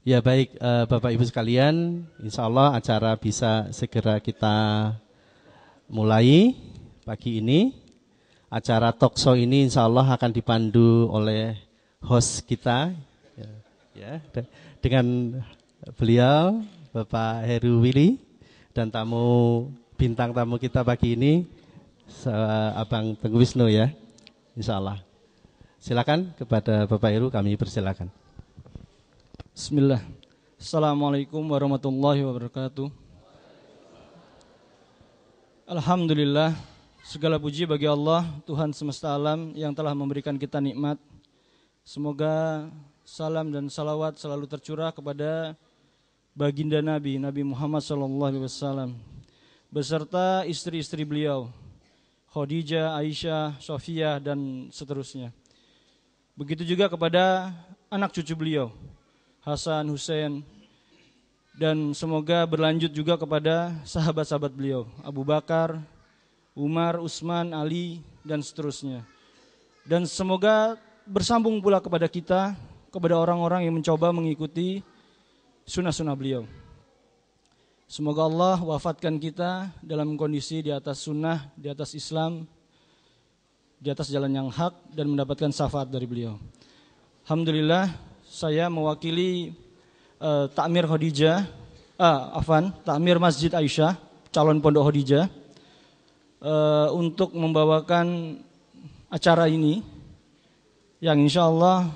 Ya baik, Bapak Ibu sekalian, insya Allah acara bisa segera kita mulai pagi ini. Acara talkshow ini insya Allah akan dipandu oleh host kita, dengan beliau Bapak Heru Willy dan bintang tamu kita pagi ini Abang Teguh Wisnu ya, insya Allah. Silakan kepada Bapak Heru, kami persilakan. Bismillah. Assalamualaikum warahmatullahi wabarakatuh. Alhamdulillah, segala puji bagi Allah, Tuhan semesta alam yang telah memberikan kita nikmat. Semoga salam dan salawat selalu tercurah kepada baginda Nabi Muhammad SAW beserta istri-istri beliau, Khadijah, Aisyah, Sofia dan seterusnya. Begitu juga kepada anak cucu beliau, Hasan, Hussein, dan semoga berlanjut juga kepada sahabat-sahabat beliau, Abu Bakar, Umar, Utsman, Ali, dan seterusnya. Dan semoga bersambung pula kepada kita, kepada orang-orang yang mencoba mengikuti sunnah-sunnah beliau. Semoga Allah wafatkan kita dalam kondisi di atas sunnah, di atas Islam, di atas jalan yang hak, dan mendapatkan syafaat dari beliau. Alhamdulillah, saya mewakili Takmir Masjid Aisyah, calon Pondok Khadijah, untuk membawakan acara ini yang insya Allah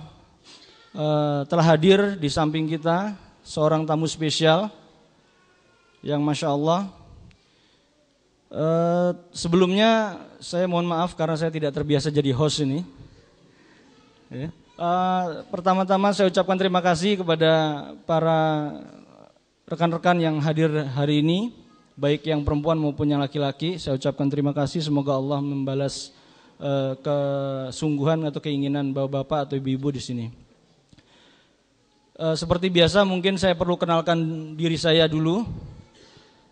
telah hadir di samping kita seorang tamu spesial yang masya Allah. Sebelumnya saya mohon maaf karena saya tidak terbiasa jadi host ini. Pertama-tama saya ucapkan terima kasih kepada para rekan-rekan yang hadir hari ini, baik yang perempuan maupun yang laki-laki. Saya ucapkan terima kasih, semoga Allah membalas kesungguhan atau keinginan bapak-bapak atau ibu-ibu di sini. Seperti biasa mungkin saya perlu kenalkan diri saya dulu,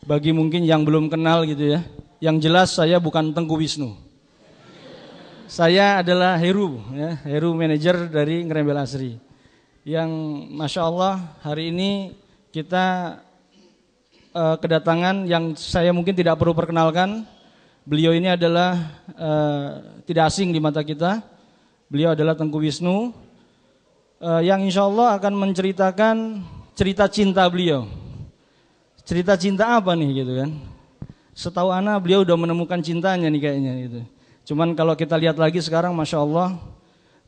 bagi mungkin yang belum kenal gitu ya. Yang jelas saya bukan Tengku Wisnu. Saya adalah Heru, Heru manajer dari Ngerembel Asri. Yang masya Allah hari ini kita kedatangan yang saya mungkin tidak perlu perkenalkan. Beliau ini adalah tidak asing di mata kita. Beliau adalah Tengku Wisnu, yang insya Allah akan menceritakan cerita cinta beliau. Cerita cinta apa nih gitu kan? Setahu ana beliau udah menemukan cintanya nih kayaknya gitu. Cuman kalau kita lihat lagi sekarang masya Allah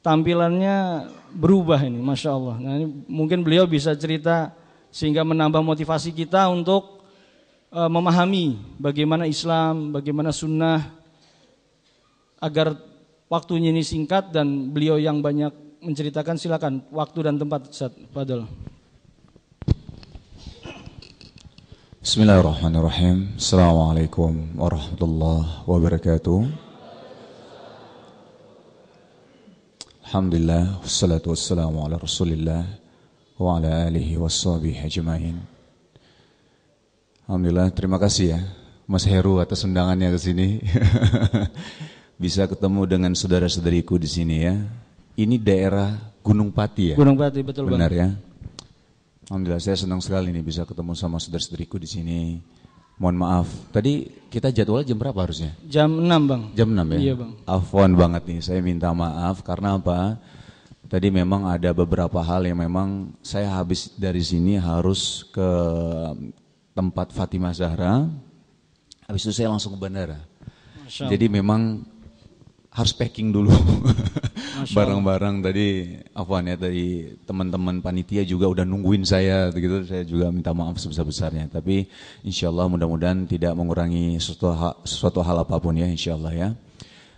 tampilannya berubah ini, masya Allah. Nah, ini mungkin beliau bisa cerita sehingga menambah motivasi kita untuk memahami bagaimana Islam, bagaimana sunnah, agar waktunya ini singkat dan beliau yang banyak menceritakan. Silakan waktu dan tempat, Ustaz Fadl. Bismillahirrahmanirrahim. Assalamualaikum warahmatullahi wabarakatuh. Alhamdulillah, wassalatu wassalamu ala rasulillah wa ala alihi wassahbihi ajma'in. Alhamdulillah, terima kasih ya Mas Heru atas undangannya ke sini. Bisa ketemu dengan saudara-saudariku di sini ya. Ini daerah Gunung Pati ya? Gunung Pati, betul. Benar Bang. Ya. Alhamdulillah, saya senang sekali nih bisa ketemu sama saudara-saudariku di sini. Mohon maaf, tadi kita jadwal jam berapa harusnya? Jam 6 Bang. Jam 6 ya? Iya Bang. Afwan banget nih, saya minta maaf karena apa? Tadi memang ada beberapa hal yang memang saya habis dari sini harus ke tempat Fatimah Zahra. Habis itu saya langsung ke bandara. Jadi memang harus packing dulu barang-barang tadi. Afwan ya, tadi teman-teman panitia juga udah nungguin saya gitu. Saya juga minta maaf sebesar-besarnya. Tapi insyaallah mudah-mudahan tidak mengurangi sesuatu hal apapun ya, insyaallah ya.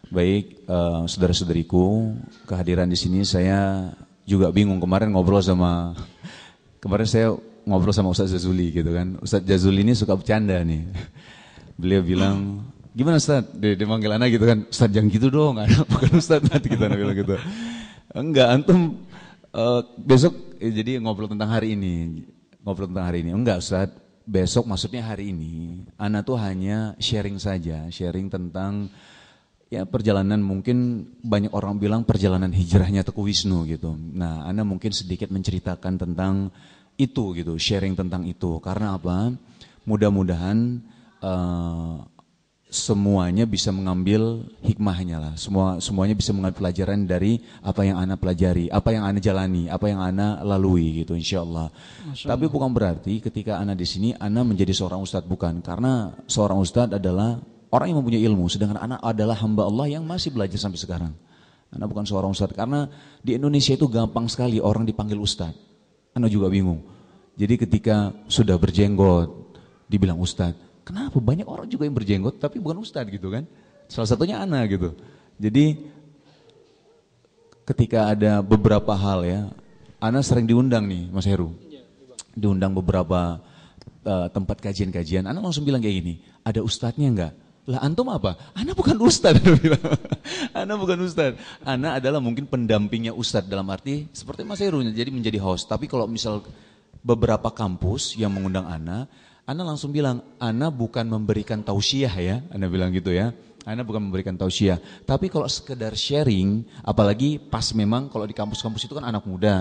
Baik, saudara-saudariku, kehadiran di sini saya juga bingung. Kemarin saya ngobrol sama Ustaz Jazuli gitu kan. Ustaz Jazuli ini suka bercanda nih. Beliau bilang, gimana Ustaz? Dia manggil anak gitu kan, Ustaz jangan gitu dong, bukan Ustaz nanti kita bilang gitu. Enggak, antum besok jadi ngobrol tentang hari ini. Enggak Ustaz, besok maksudnya hari ini. Ana tuh hanya sharing saja, sharing tentang ya perjalanan, mungkin banyak orang bilang perjalanan hijrahnya Teguh Wisnu gitu. Nah, Ana mungkin sedikit menceritakan tentang itu gitu, sharing tentang itu. Karena apa? Mudah-mudahan semuanya bisa mengambil hikmahnya lah. Semuanya bisa mengambil pelajaran dari apa yang ana pelajari, apa yang ana jalani, apa yang ana lalui gitu insyaallah. Tapi bukan berarti ketika ana di sini ana menjadi seorang ustadz, bukan. Karena seorang ustadz adalah orang yang mempunyai ilmu, sedangkan ana adalah hamba Allah yang masih belajar sampai sekarang. Ana bukan seorang ustadz karena di Indonesia itu gampang sekali orang dipanggil ustadz. Ana juga bingung. Jadi ketika sudah berjenggot dibilang ustadz. Kenapa? Banyak orang juga yang berjenggot tapi bukan ustadz gitu kan. Salah satunya ana gitu. Jadi ketika ada beberapa hal ya, ana sering diundang nih Mas Heru. Diundang beberapa tempat kajian-kajian, ana langsung bilang kayak gini, ada ustadznya enggak? Lah antum apa? Ana bukan ustadz. Ana bukan ustadz. Ana adalah mungkin pendampingnya ustadz dalam arti seperti Mas Heru, jadi menjadi host. Tapi kalau misal beberapa kampus yang mengundang ana langsung bilang, ana bukan memberikan tausiah ya, ana bilang gitu ya. Ana bukan memberikan tausiah, tapi kalau sekedar sharing, apalagi pas memang kalau di kampus-kampus itu kan anak muda,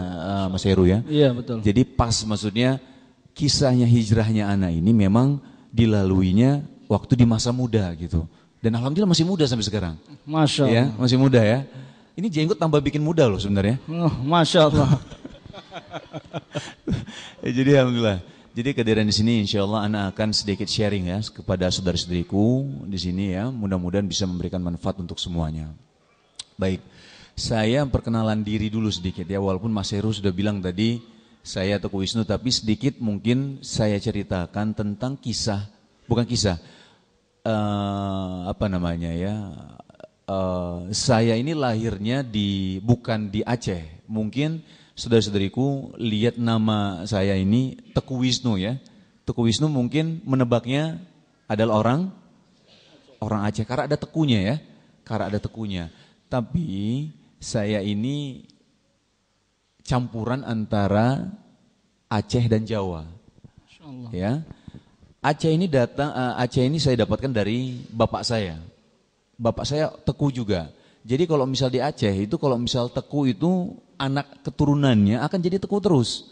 Mas Heru ya. Iya betul. Jadi pas maksudnya kisahnya hijrahnya ana ini memang dilaluinya waktu di masa muda gitu. Dan alhamdulillah masih muda sampai sekarang. Masya Allah. Ya, masih muda ya. Ini jenggot tambah bikin muda loh sebenarnya. Oh, Masya Allah. Jadi alhamdulillah. Jadi kehadiran di sini insya Allah ana akan sedikit sharing ya kepada saudara-saudariku di sini ya. Mudah-mudahan bisa memberikan manfaat untuk semuanya. Baik, saya perkenalan diri dulu sedikit ya. Walaupun Mas Heru sudah bilang tadi saya Teguh Wisnu, tapi sedikit mungkin saya ceritakan tentang kisah, bukan kisah, apa namanya ya. Saya ini lahirnya bukan di Aceh, mungkin. Saudara-saudariku lihat nama saya ini Teguh Wisnu ya. Teguh Wisnu mungkin menebaknya adalah orang Aceh karena ada tekunya ya. Karena ada tekunya. Tapi saya ini campuran antara Aceh dan Jawa. Ya. Aceh ini saya dapatkan dari bapak saya. Bapak saya Teguh juga. Jadi kalau misal di Aceh itu kalau misal Teguh itu anak keturunannya akan jadi Teguh terus.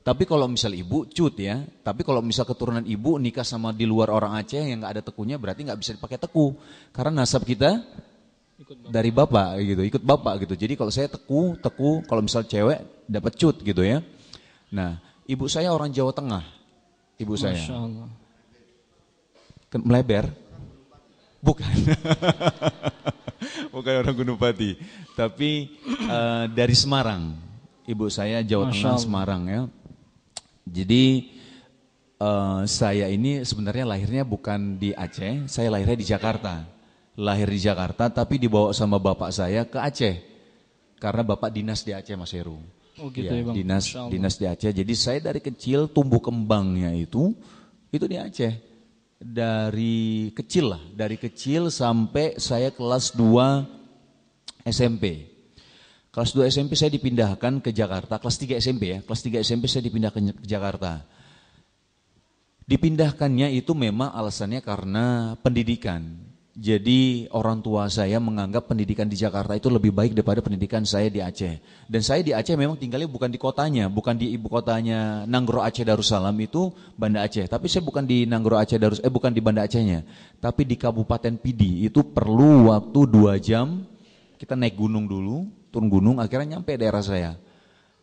Tapi kalau misal ibu Cut ya. Tapi kalau misal keturunan ibu nikah sama di luar orang Aceh yang nggak ada Teguhnya berarti nggak bisa dipakai Teguh. Karena nasab kita dari bapak gitu, ikut bapak gitu. Jadi kalau saya Teguh, kalau misal cewek dapat Cut gitu ya. Nah, ibu saya orang Jawa Tengah. Ibu saya. Masya Allah. Meleber? Bukan. Bukan orang Gunung Pati, tapi dari Semarang. Ibu saya Jawa Tengah Semarang ya. Jadi saya ini sebenarnya lahirnya bukan di Aceh, saya lahirnya di Jakarta. Lahir di Jakarta tapi dibawa sama bapak saya ke Aceh. Karena bapak dinas di Aceh Mas Heru. Oh gitu ya, Bang. Dinas di Aceh. Jadi saya dari kecil tumbuh kembangnya itu di Aceh. Dari kecil sampai saya kelas 2 SMP. Kelas 2 SMP saya dipindahkan ke Jakarta, kelas 3 SMP ya. Kelas 3 SMP saya dipindahkan ke Jakarta. Dipindahkannya itu memang alasannya karena pendidikan. Jadi orang tua saya menganggap pendidikan di Jakarta itu lebih baik daripada pendidikan saya di Aceh. Dan saya di Aceh memang tinggalnya bukan di kotanya, bukan di ibu kotanya Nanggro Aceh Darussalam itu Banda Aceh. Tapi saya bukan di Nanggro Aceh bukan di Banda Acehnya, tapi di Kabupaten Pidi. Itu perlu waktu 2 jam. Kita naik gunung dulu, turun gunung, akhirnya nyampe daerah saya.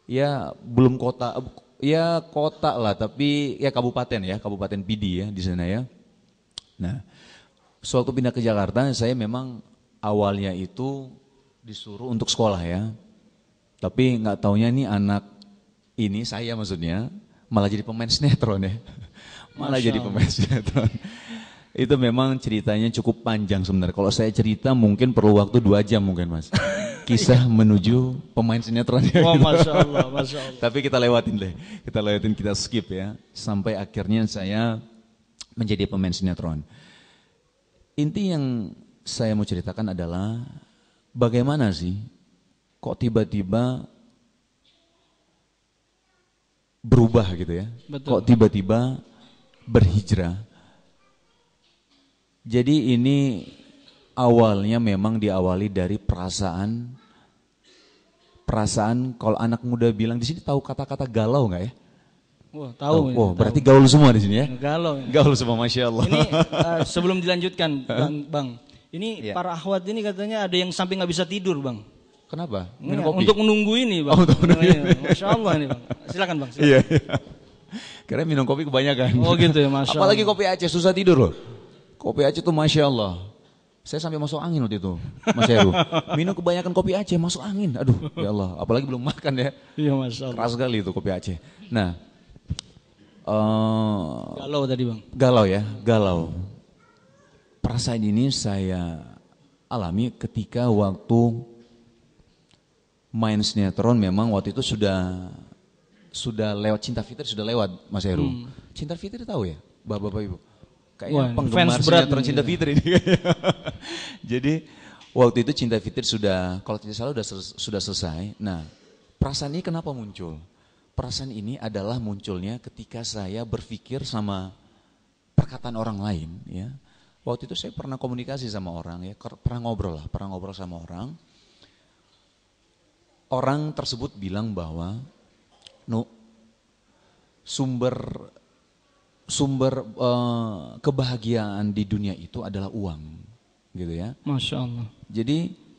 Ya belum kota, ya kota lah, tapi ya Kabupaten Pidi ya di sana ya. Nah. Sewaktu pindah ke Jakarta, saya memang awalnya itu disuruh untuk sekolah ya. Tapi nggak taunya nih anak ini, saya maksudnya, malah jadi pemain sinetron ya. Malah jadi pemain sinetron. Itu memang ceritanya cukup panjang sebenarnya. Kalau saya cerita mungkin perlu waktu 2 jam mungkin Mas. Kisah menuju pemain sinetronnya. Oh, gitu. Masya Allah, Masya Allah. Tapi kita lewatin deh. Kita skip ya. Sampai akhirnya saya menjadi pemain sinetron. Inti yang saya mau ceritakan adalah bagaimana sih kok tiba-tiba berubah gitu ya. Betul. Kok tiba-tiba berhijrah. Jadi ini awalnya memang diawali dari perasaan kalau anak muda bilang di sini tahu kata-kata galau nggak ya? Wah, tahu. Oh, berarti gaul semua di sini ya? Galau. Gaul semua, Masya Allah. Ini sebelum dilanjutkan, Bang. Ini Iya. para akhwat ini katanya ada yang sampai nggak bisa tidur, Bang. Kenapa? Ini Minum kopi? untuk menunggu ini, Bang. Oh, untuk menunggu ini. Masya Allah ini, Bang. Silakan, Bang. Silakan. Iya. Karena minum kopi kebanyakan. Oh gitu ya, Masya Allah. Apalagi kopi Aceh, susah tidur loh. Kopi Aceh tuh Masya Allah. Saya sampai masuk angin waktu itu, Mas Heru. Minum kebanyakan kopi Aceh, masuk angin. Aduh, ya Allah. Apalagi belum makan ya. Iya, Masya Allah. Keras sekali itu kopi Aceh. Nah, Galau tadi, Bang. galau ya, galau. Perasaan ini saya alami ketika waktu main sinetron. Memang waktu itu sudah lewat Cinta Fitri, sudah lewat Mas Heru. Cinta Fitri tahu ya, Bapak Ibu? Kayaknya penggemar sinetron Cinta Fitri ini. Jadi waktu itu Cinta Fitri sudah, kalau tidak salah sudah selesai. Nah, perasaan ini kenapa muncul? Perasaan ini adalah munculnya ketika saya berpikir sama perkataan orang lain ya. Waktu itu saya pernah komunikasi sama orang ya, pernah ngobrol sama orang. Orang tersebut bilang bahwa sumber kebahagiaan di dunia itu adalah uang, gitu ya. Masya Allah. Jadi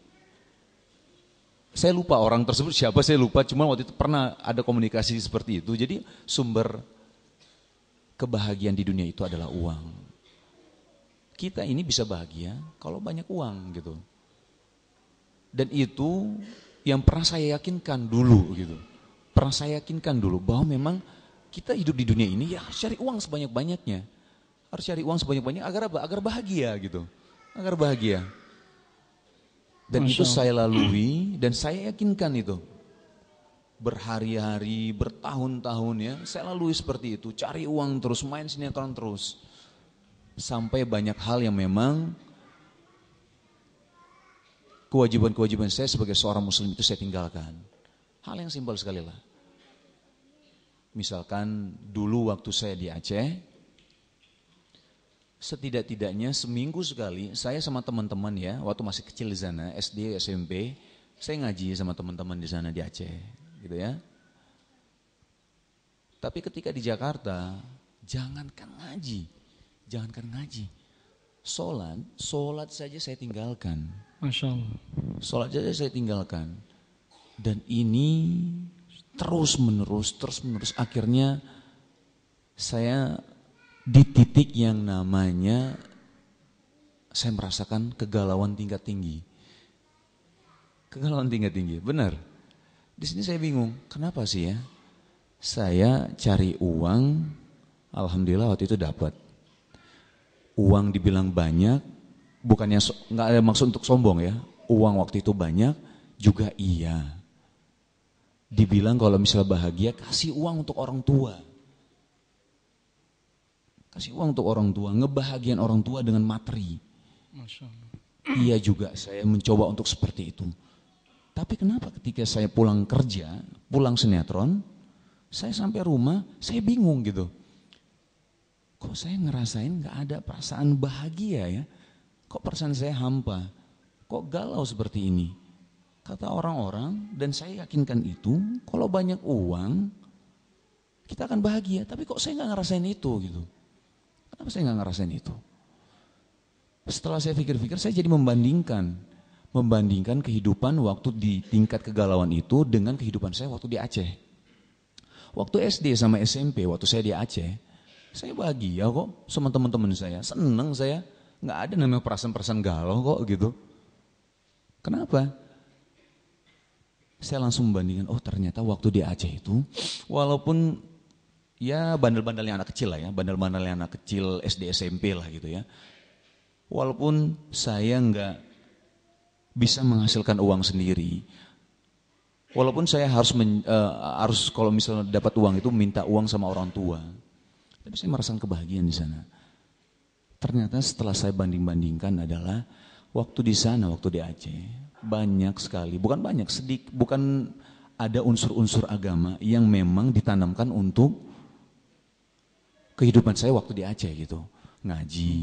saya lupa orang tersebut siapa, saya lupa. Cuma waktu itu pernah ada komunikasi seperti itu. Jadi sumber kebahagiaan di dunia itu adalah uang. Kita ini bisa bahagia kalau banyak uang, gitu. Dan itu yang pernah saya yakinkan dulu, gitu. Pernah saya yakinkan dulu bahwa memang kita hidup di dunia ini ya harus cari uang sebanyak-banyaknya. Harus cari uang sebanyak-banyaknya agar apa? Agar bahagia gitu. Agar bahagia. Dan itu saya lalui dan saya yakinkan itu. Berhari-hari, bertahun-tahun ya, saya lalui seperti itu. Cari uang terus, main sinetron terus. Sampai banyak hal yang memang kewajiban-kewajiban saya sebagai seorang muslim itu saya tinggalkan. Hal yang simpel sekali lah. Misalkan dulu waktu saya di Aceh, setidak-tidaknya seminggu sekali saya sama teman-teman ya, waktu masih kecil di sana, SD, SMP, saya ngaji sama teman-teman di sana di Aceh, gitu ya. Tapi ketika di Jakarta, jangankan ngaji, sholat saja saya tinggalkan. Masya Allah. Sholat saja saya tinggalkan. Dan ini terus menerus, akhirnya saya di titik yang namanya saya merasakan kegalauan tingkat tinggi. Kegalauan tingkat tinggi, benar. Di sini saya bingung, kenapa sih ya? Saya cari uang, alhamdulillah waktu itu dapat. Uang dibilang banyak, bukannya nggak ada maksud untuk sombong ya. Uang waktu itu banyak, juga iya. Dibilang kalau misalnya bahagia, kasih uang untuk orang tua. Kasih uang untuk orang tua, ngebahagiain orang tua dengan materi. Masya Allah. Iya juga saya mencoba untuk seperti itu. Tapi kenapa ketika saya pulang kerja, pulang sinetron, saya sampai rumah, saya bingung gitu. Kok saya ngerasain gak ada perasaan bahagia ya? Kok perasaan saya hampa? Kok galau seperti ini? Kata orang-orang, dan saya yakinkan itu, kalau banyak uang, kita akan bahagia. Tapi kok saya gak ngerasain itu gitu? Kenapa saya gak ngerasain itu? Setelah saya pikir-pikir, saya jadi membandingkan kehidupan waktu di tingkat kegalauan itu dengan kehidupan saya waktu di Aceh. Waktu SD sama SMP, waktu saya di Aceh, saya bahagia kok sama teman-teman saya, seneng saya, nggak ada namanya perasaan-perasaan galau kok gitu. Kenapa? Saya langsung membandingkan, oh ternyata waktu di Aceh itu, walaupun ya bandel-bandelnya anak kecil lah ya, bandel-bandelnya anak kecil SD SMP lah gitu ya. Walaupun saya nggak bisa menghasilkan uang sendiri, walaupun saya harus kalau misalnya dapat uang itu minta uang sama orang tua, tapi saya merasakan kebahagiaan di sana. Ternyata setelah saya banding-bandingkan adalah waktu di sana, waktu di Aceh, banyak sekali, bukan ada unsur-unsur agama yang memang ditanamkan untuk kehidupan saya waktu di Aceh gitu. Ngaji,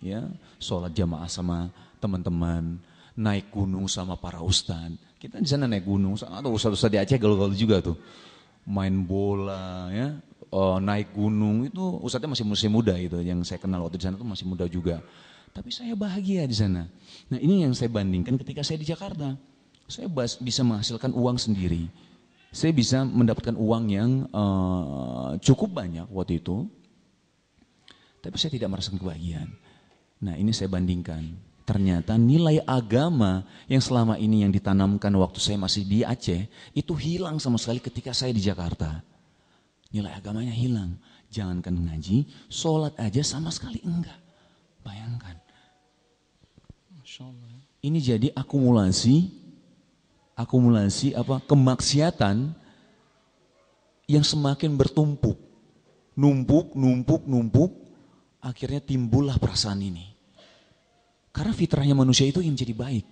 ya, sholat jamaah sama teman-teman, naik gunung sama para ustad. Kita di sana naik gunung, atau ustad-ustad di Aceh galau-galau juga tuh, main bola, ya, naik gunung itu ustadznya masih muda gitu, yang saya kenal waktu di sana tuh masih muda juga. Tapi saya bahagia di sana. Nah ini yang saya bandingkan ketika saya di Jakarta. Saya bisa menghasilkan uang sendiri. Saya bisa mendapatkan uang yang cukup banyak waktu itu. Tapi saya tidak merasakan kebahagiaan. Nah ini saya bandingkan. Ternyata nilai agama yang selama ini yang ditanamkan waktu saya masih di Aceh, itu hilang sama sekali ketika saya di Jakarta. Nilai agamanya hilang. Jangankan ngaji, sholat aja sama sekali enggak. Bayangkan. Masya Allah. Ini jadi akumulasi kemaksiatan yang semakin bertumpuk. Numpuk, akhirnya timbullah perasaan ini. Karena fitrahnya manusia itu ingin jadi baik.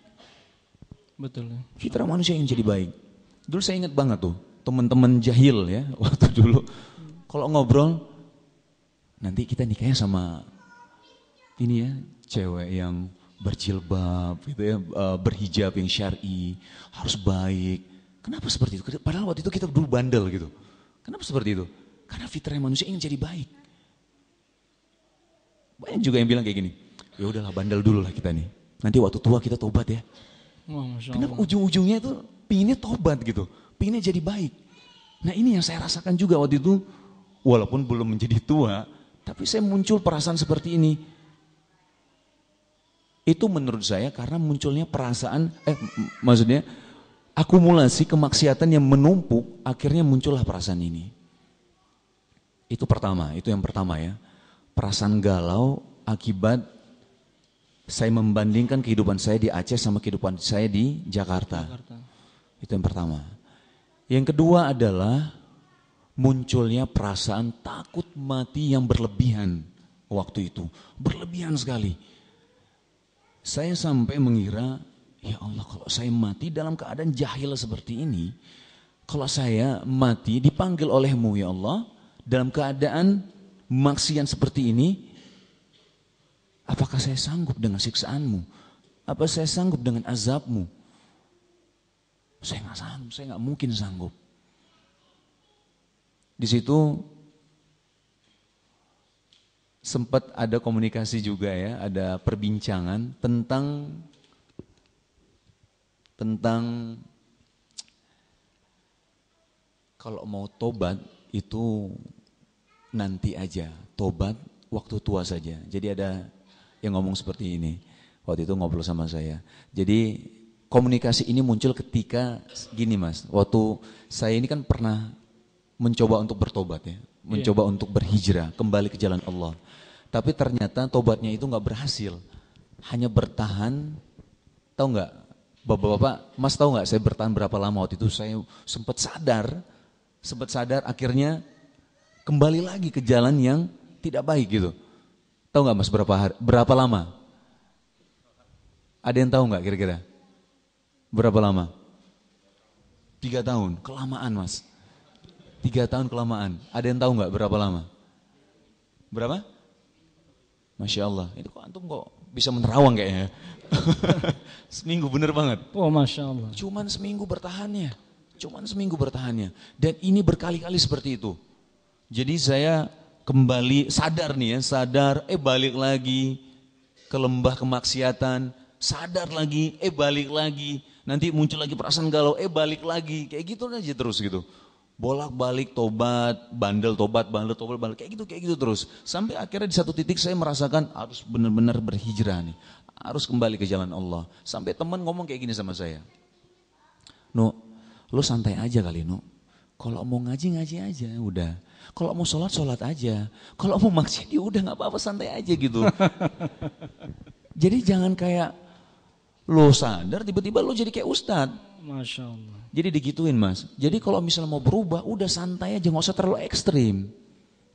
Betul. Fitrah manusia ingin jadi baik. Dulu saya ingat banget tuh, teman-teman jahil ya, waktu dulu. Kalau ngobrol, nanti kita nikahnya sama ini ya, cewek yang berjilbab, gitu ya, berhijab yang syar'i, harus baik. Kenapa seperti itu? Padahal waktu itu kita dulu bandel gitu. Kenapa seperti itu? Karena fitrah manusia ingin jadi baik. Banyak juga yang bilang kayak gini, ya udahlah bandel dulu lah kita nih. Nanti waktu tua kita tobat ya. Kenapa ujung-ujungnya itu pinginnya tobat gitu, pinginnya jadi baik. Nah ini yang saya rasakan juga waktu itu, walaupun belum menjadi tua, tapi saya muncul perasaan seperti ini. Itu menurut saya karena munculnya perasaan, maksudnya akumulasi kemaksiatan yang menumpuk, akhirnya muncullah perasaan ini. Itu yang pertama ya. Perasaan galau akibat saya membandingkan kehidupan saya di Aceh sama kehidupan saya di Jakarta. Itu yang pertama. Yang kedua adalah munculnya perasaan takut mati yang berlebihan waktu itu. Berlebihan sekali. Saya sampai mengira, ya Allah kalau saya mati dalam keadaan jahil seperti ini, kalau saya mati dipanggil oleh-Mu ya Allah, dalam keadaan maksiat seperti ini, apakah saya sanggup dengan siksaan-Mu? Apa saya sanggup dengan azab-Mu? Saya nggak sanggup, saya nggak mungkin sanggup. Di situ sempat ada komunikasi juga ya, ada perbincangan tentang kalau mau tobat itu nanti aja, tobat waktu tua saja. Jadi ada yang ngomong seperti ini, waktu itu ngobrol sama saya. Jadi komunikasi ini muncul ketika gini Mas, waktu saya ini kan pernah mencoba untuk bertobat ya, mencoba untuk berhijrah, kembali ke jalan Allah. Tapi ternyata tobatnya itu nggak berhasil, hanya bertahan. Tahu nggak, bapak-bapak, Mas tahu nggak saya bertahan berapa lama waktu itu? Saya sempat sadar, akhirnya kembali lagi ke jalan yang tidak baik gitu. Tahu nggak Mas berapa lama? Ada yang tahu nggak kira-kira? Berapa lama? 3 tahun, kelamaan Mas. 3 tahun kelamaan. Ada yang tahu nggak berapa lama? Berapa? Masya Allah. Itu kok antum kok bisa menerawang kayaknya. Seminggu bener banget. Oh Masya Allah. Cuman seminggu bertahannya. Dan ini berkali-kali seperti itu. Jadi saya kembali sadar nih ya, balik lagi ke lembah kemaksiatan, sadar lagi, balik lagi. Nanti muncul lagi perasaan galau, balik lagi. Kayak gitu aja terus gitu. Bolak-balik tobat, bandel, kayak gitu terus. Sampai akhirnya di satu titik saya merasakan harus benar-benar berhijrah nih. Harus kembali ke jalan Allah. Sampai teman ngomong kayak gini sama saya. No, lo santai aja kali No. Kalau mau ngaji aja udah. Kalau mau sholat aja. Kalau mau maksiat ya udah gak apa-apa, santai aja gitu. Jadi jangan kayak lo sadar tiba-tiba lo jadi kayak ustadz. Masya Allah. Jadi digituin Mas. Jadi kalau misalnya mau berubah udah santai aja, gak usah terlalu ekstrim.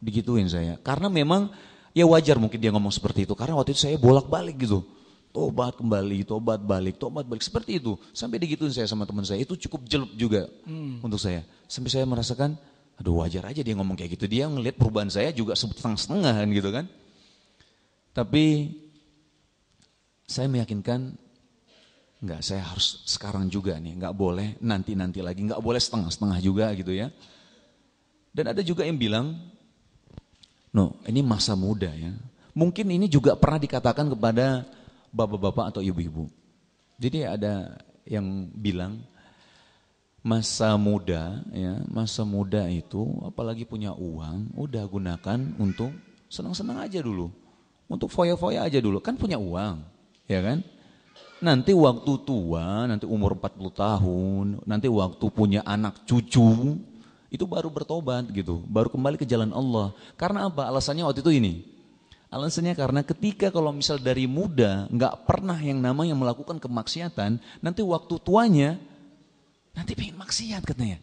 Digituin saya. Karena memang ya wajar mungkin dia ngomong seperti itu. Karena waktu itu saya bolak-balik gitu. Tobat kembali, tobat balik seperti itu. Sampai digituin saya sama teman saya. Itu cukup jelek juga untuk saya. Sampai saya merasakan, aduh wajar aja dia ngomong kayak gitu. Dia ngelihat perubahan saya juga setengah-setengah gitu kan. Tapi saya meyakinkan, enggak, saya harus sekarang juga nih, enggak boleh nanti lagi, enggak boleh setengah-setengah juga gitu ya. Dan ada juga yang bilang, No, ini masa muda ya. Mungkin ini juga pernah dikatakan kepada bapak-bapak atau ibu-ibu. Jadi ada yang bilang masa muda ya, masa muda itu apalagi punya uang, udah gunakan untuk senang-senang aja dulu. Untuk foya-foya aja dulu, kan punya uang, ya kan? Nanti waktu tua, nanti umur 40 tahun, nanti waktu punya anak cucu, itu baru bertobat gitu, baru kembali ke jalan Allah. Karena apa? Alasannya waktu itu ini. Alasannya karena ketika kalau misal dari muda nggak pernah yang namanya melakukan kemaksiatan, nanti waktu tuanya nanti pengen maksiat katanya.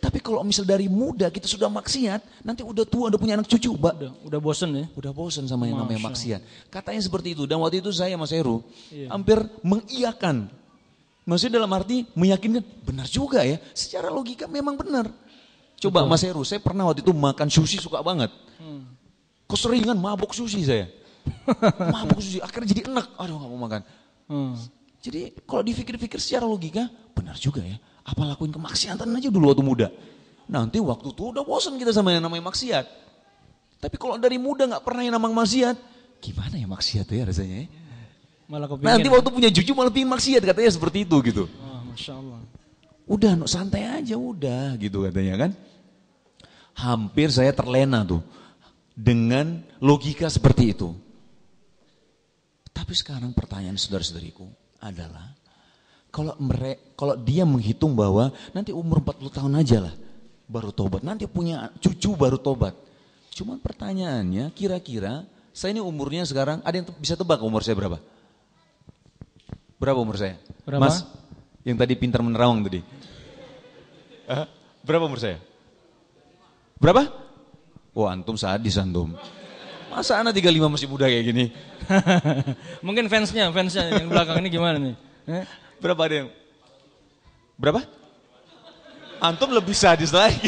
Tapi kalau misal dari muda kita sudah maksiat, nanti udah tua udah punya anak cucu, udah bosen ya? Udah bosen sama yang namanya maksiat. Katanya seperti itu. Dan waktu itu saya Mas Heru hampir mengiyakan. Maksudnya dalam arti meyakinkan benar juga ya. Secara logika memang benar. Coba Mas Heru, saya pernah waktu itu makan sushi suka banget. Keseringan mabuk sushi saya. Mabuk sushi, akhirnya jadi enak. Aduh gak mau makan. Jadi kalau dipikir-pikir secara logika, benar juga ya. Apa lakuin kemaksiatan aja dulu waktu muda. Nanti waktu tua udah bosan kita sama yang namanya maksiat. Tapi kalau dari muda gak pernah yang namanya maksiat, gimana ya maksiat ya rasanya ya. Malah kepingin. Nanti waktu punya cucu malah pingin maksiat katanya seperti itu gitu. Masya Allah. Udah santai aja udah gitu katanya kan. Hampir saya terlena tuh. Dengan logika seperti itu. Tapi sekarang pertanyaan saudara-saudariku adalah kalau dia menghitung bahwa nanti umur 40 tahun aja lah baru tobat, nanti punya cucu baru tobat. Cuman pertanyaannya kira-kira saya ini umurnya sekarang ada yang bisa tebak umur saya berapa? Berapa umur saya? Berapa? Mas, yang tadi pintar menerawang tadi. Berapa umur saya? Berapa? Wah, antum sadis antum. Masa anak 35 masih muda kayak gini? Mungkin fansnya yang belakang ini gimana nih? Berapa ada yang? Berapa? Antum lebih sadis lagi.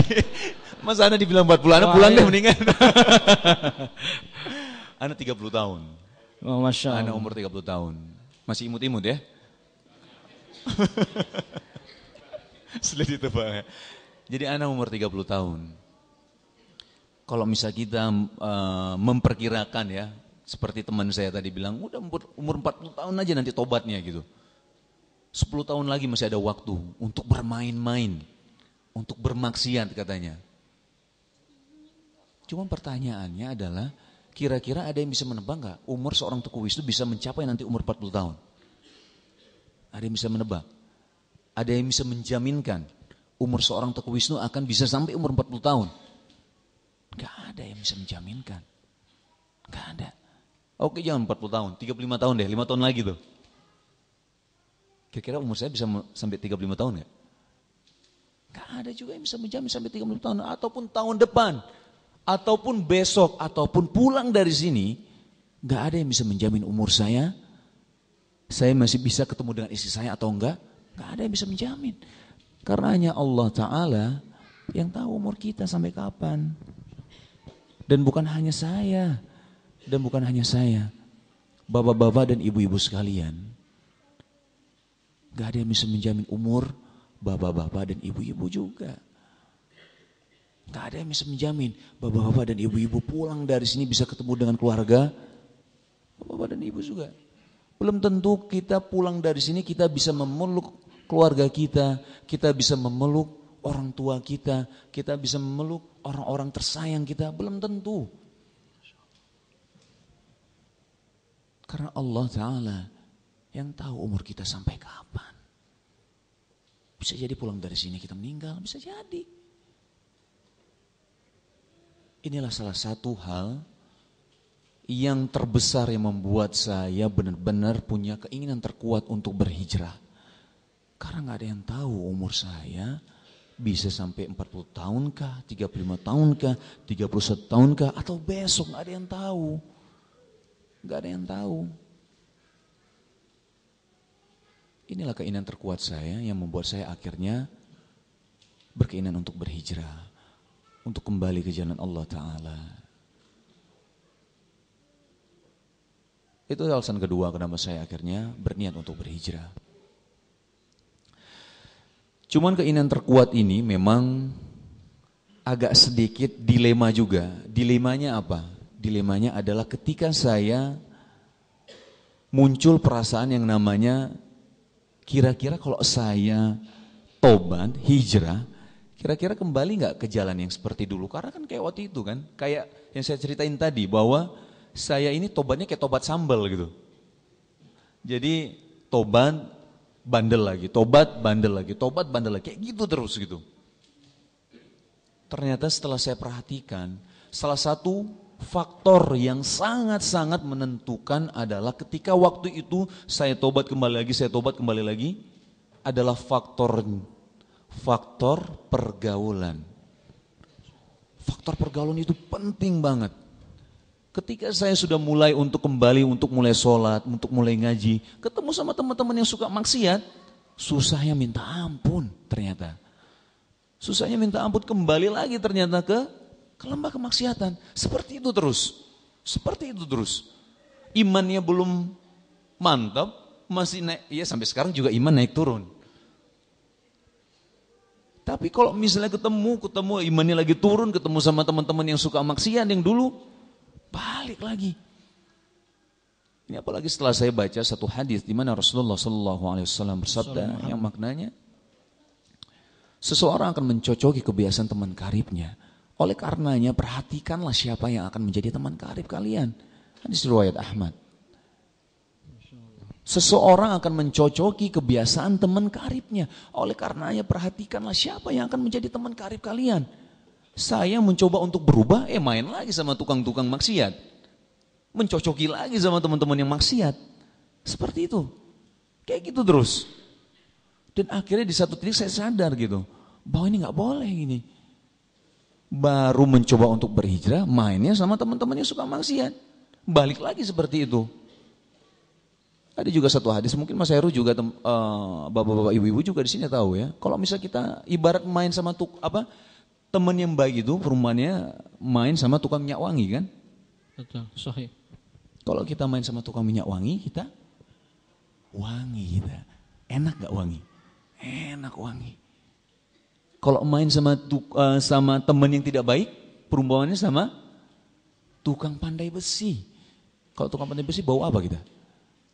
Masa anak dibilang 40, anak pulang deh mendingan. Anak 30 tahun. Oh, Masya Allah. Anak umur 30 tahun. Masih imut-imut ya? Sudah ditebak. Jadi anak umur 30 tahun. Kalau misal kita memperkirakan ya, seperti teman saya tadi bilang, udah umur 40 tahun aja nanti tobatnya gitu. 10 tahun lagi masih ada waktu untuk bermain-main, untuk bermaksiat katanya. Cuma pertanyaannya adalah, kira-kira ada yang bisa menebak nggak umur seorang Teguh Wisnu bisa mencapai nanti umur 40 tahun? Ada yang bisa menebak? Ada yang bisa menjaminkan umur seorang Teguh Wisnu akan bisa sampai umur 40 tahun? Gak ada yang bisa menjaminkan. Gak ada. Oke, jangan 40 tahun, 35 tahun deh, 5 tahun lagi tuh. Kira-kira umur saya bisa sampai 35 tahun gak? Gak ada juga yang bisa menjamin sampai 30 tahun. Ataupun tahun depan, ataupun besok, ataupun pulang dari sini, gak ada yang bisa menjamin umur saya masih bisa ketemu dengan istri saya atau enggak. Gak ada yang bisa menjamin. Karena hanya Allah Ta'ala yang tahu umur kita sampai kapan. Dan bukan hanya saya. Bapak-bapak dan ibu-ibu sekalian. Gak ada yang bisa menjamin umur bapak-bapak dan ibu-ibu juga. Gak ada yang bisa menjamin bapak-bapak dan ibu-ibu pulang dari sini bisa ketemu dengan keluarga bapak dan ibu juga. Belum tentu kita pulang dari sini kita bisa memeluk keluarga kita bisa memeluk orang tua kita bisa memeluk orang-orang tersayang kita, belum tentu. Karena Allah Ta'ala yang tahu umur kita sampai kapan. Bisa jadi pulang dari sini kita meninggal, bisa jadi. Inilah salah satu hal yang terbesar yang membuat saya benar-benar punya keinginan terkuat untuk berhijrah. Karena gak ada yang tahu umur saya bisa sampai 40 tahun kah, 35 tahun kah, 31 tahun kah, atau besok gak ada yang tahu. Gak ada yang tahu. Inilah keinginan terkuat saya yang membuat saya akhirnya berkeinginan untuk berhijrah, untuk kembali ke jalan Allah Ta'ala. Itu alasan kedua kenapa saya akhirnya berniat untuk berhijrah. Cuman keinginan terkuat ini memang agak sedikit dilema juga. Dilemanya apa? Dilemanya adalah ketika saya muncul perasaan yang namanya kira-kira kalau saya tobat, hijrah, kira-kira kembali nggak ke jalan yang seperti dulu? Karena kan kayak waktu itu kan, kayak yang saya ceritain tadi bahwa saya ini tobatnya kayak tobat sambal gitu. Jadi tobat bandel lagi, tobat bandel lagi, tobat bandel lagi, kayak gitu terus gitu. Ternyata setelah saya perhatikan, salah satu faktor yang sangat-sangat menentukan adalah ketika waktu itu saya tobat kembali lagi, saya tobat kembali lagi, adalah faktor pergaulan. Faktor pergaulan itu penting banget. Ketika saya sudah mulai untuk kembali, untuk mulai sholat, untuk mulai ngaji, ketemu sama teman-teman yang suka maksiat, susahnya minta ampun ternyata. Susahnya minta ampun, kembali lagi ternyata ke lembah kemaksiatan. Seperti itu terus. Seperti itu terus. Imannya belum mantap, masih naik, ya sampai sekarang juga iman naik turun. Tapi kalau misalnya ketemu imannya lagi turun, ketemu sama teman-teman yang suka maksiat yang dulu, balik lagi. Ini apalagi setelah saya baca satu hadis di mana Rasulullah SAW bersabda yang maknanya seseorang akan mencocoki kebiasaan teman karibnya. Oleh karenanya perhatikanlah siapa yang akan menjadi teman karib kalian. Hadis riwayat Ahmad. Seseorang akan mencocoki kebiasaan teman karibnya. Oleh karenanya perhatikanlah siapa yang akan menjadi teman karib kalian. Saya mencoba untuk berubah, main lagi sama tukang-tukang maksiat. Mencocoki lagi sama teman-teman yang maksiat. Seperti itu. Kayak gitu terus. Dan akhirnya di satu titik saya sadar gitu, bahwa ini gak boleh gini. Baru mencoba untuk berhijrah, mainnya sama teman-teman yang suka maksiat. Balik lagi seperti itu. Ada juga satu hadis, mungkin Mas Heru juga bapak-bapak ibu-ibu juga di sini tahu ya. Kalau misalnya kita ibarat main sama teman yang baik itu, perumpamannya main sama tukang minyak wangi kan? Betul, sahih. Kalau kita main sama tukang minyak wangi, kita wangi kita. Enak gak wangi? Enak wangi. Kalau main sama teman yang tidak baik, perumpamannya sama tukang pandai besi. Kalau tukang pandai besi bau apa kita?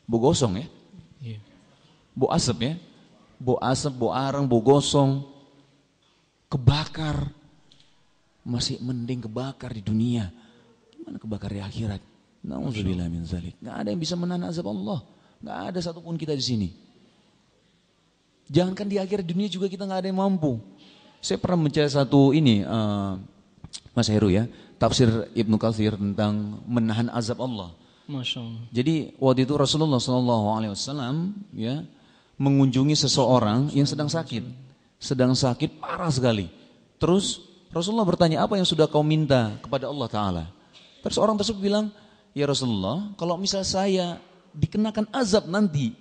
Bau gosong ya? Iya. Bau asap ya? Bau asap, bau arang, bau gosong. Kebakar. Masih mending kebakar di dunia. Gimana kebakar di akhirat? Nauzubillah min zalik. Gak ada yang bisa menahan azab Allah. Gak ada satupun kita di sini. Jangankan di akhirat dunia juga kita gak ada yang mampu. Saya pernah membaca satu ini, Mas Heru ya, tafsir Ibnu Katsir tentang menahan azab Allah. Masya Allah. Jadi waktu itu Rasulullah SAW ya mengunjungi seseorang yang sedang sakit parah sekali. Terus Rasulullah bertanya, apa yang sudah kau minta kepada Allah Ta'ala? Terus orang tersebut bilang, ya Rasulullah, kalau misal saya dikenakan azab nanti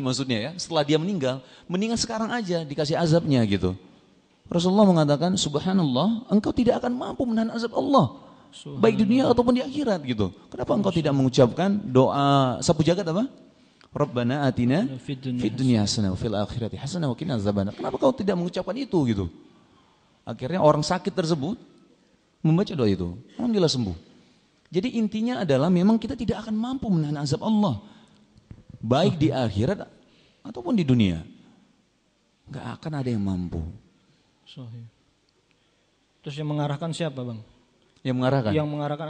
maksudnya ya, setelah dia meninggal, mendingan sekarang aja dikasih azabnya gitu. Rasulullah mengatakan, subhanallah, engkau tidak akan mampu menahan azab Allah, baik di dunia ataupun di akhirat gitu. Kenapa engkau tidak mengucapkan doa sapu jagat apa? Rabbana atina fid dunya hasanah wa fil akhirati hasanah wa qina azabannar. Kenapa kau tidak mengucapkan itu gitu? Akhirnya orang sakit tersebut membaca doa itu, alhamdulillah sembuh. Jadi intinya adalah memang kita tidak akan mampu menahan azab Allah, baik di akhirat ataupun di dunia. Gak akan ada yang mampu. Terus yang mengarahkan siapa bang? Yang mengarahkan? Yang mengarahkan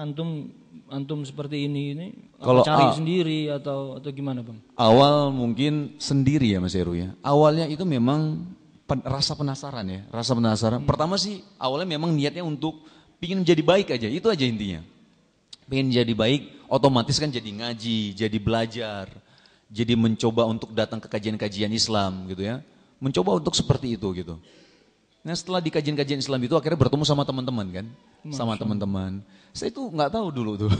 antum seperti ini kalau cari sendiri atau gimana bang? Awal mungkin sendiri ya Mas Heru ya. Awalnya itu memang rasa penasaran ya, rasa penasaran. Pertama sih awalnya memang niatnya untuk pingin menjadi baik aja, itu aja intinya. Pengen jadi baik, otomatis kan jadi ngaji, jadi belajar, jadi mencoba untuk datang ke kajian-kajian Islam gitu ya. Mencoba untuk seperti itu gitu. Nah setelah di kajian-kajian Islam itu akhirnya bertemu sama teman-teman kan, sama teman-teman. Saya itu nggak tahu dulu tuh,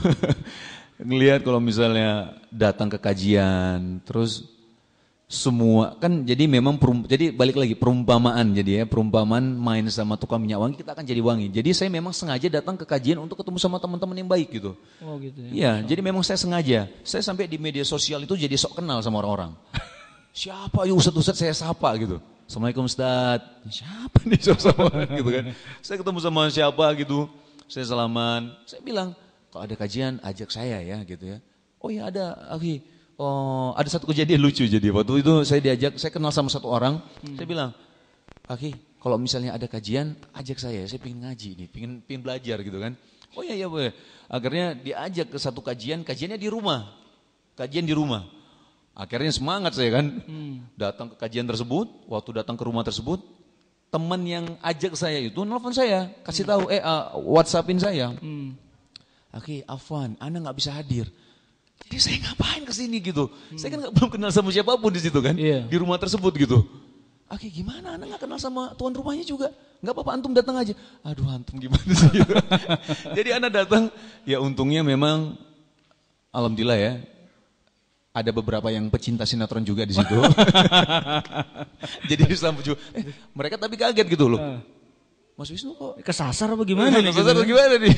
ngelihat kalau misalnya datang ke kajian, terus semua kan jadi memang jadi balik lagi perumpamaan jadi ya, perumpamaan main sama tukang minyak wangi kita akan jadi wangi. Jadi saya memang sengaja datang ke kajian untuk ketemu sama teman-teman yang baik gitu. Oh gitu ya. Iya, jadi memang saya sengaja. Saya sampai di media sosial itu jadi sok kenal sama orang-orang. Siapa ya ustadz saya sapa gitu. Assalamualaikum Ustaz. Siapa nih salaman gitu kan. Saya ketemu sama siapa gitu. Saya salaman. Saya bilang, kalau ada kajian ajak saya ya gitu ya. Oh ya ada, akhi. Oh, ada satu kejadian lucu jadi waktu itu saya diajak, saya kenal sama satu orang. Saya bilang, akhi, kalau misalnya ada kajian ajak saya pengen ngaji nih, pengen belajar gitu kan. Oh iya boleh. Akhirnya diajak ke satu kajiannya di rumah. Kajian di rumah. Akhirnya semangat saya kan. Datang ke kajian tersebut, waktu datang ke rumah tersebut, teman yang ajak saya itu nelfon saya, kasih tahu WhatsAppin saya. Akhi, afwan, Anda nggak bisa hadir. Jadi saya ngapain kesini gitu? Saya kan belum kenal sama siapapun di situ kan, di rumah tersebut gitu. Akhi, gimana? Anda nggak kenal sama tuan rumahnya juga? Nggak apa-apa, antum datang aja. Aduh, antum gimana sih? Gitu. Jadi Anda datang, ya untungnya memang, alhamdulillah ya, ada beberapa yang pecinta sinetron juga di situ. Jadi Islam juga, mereka tapi kaget gitu loh. Mas Wisnu kok kesasar apa gimana nih? Kesasar apa gimana nih?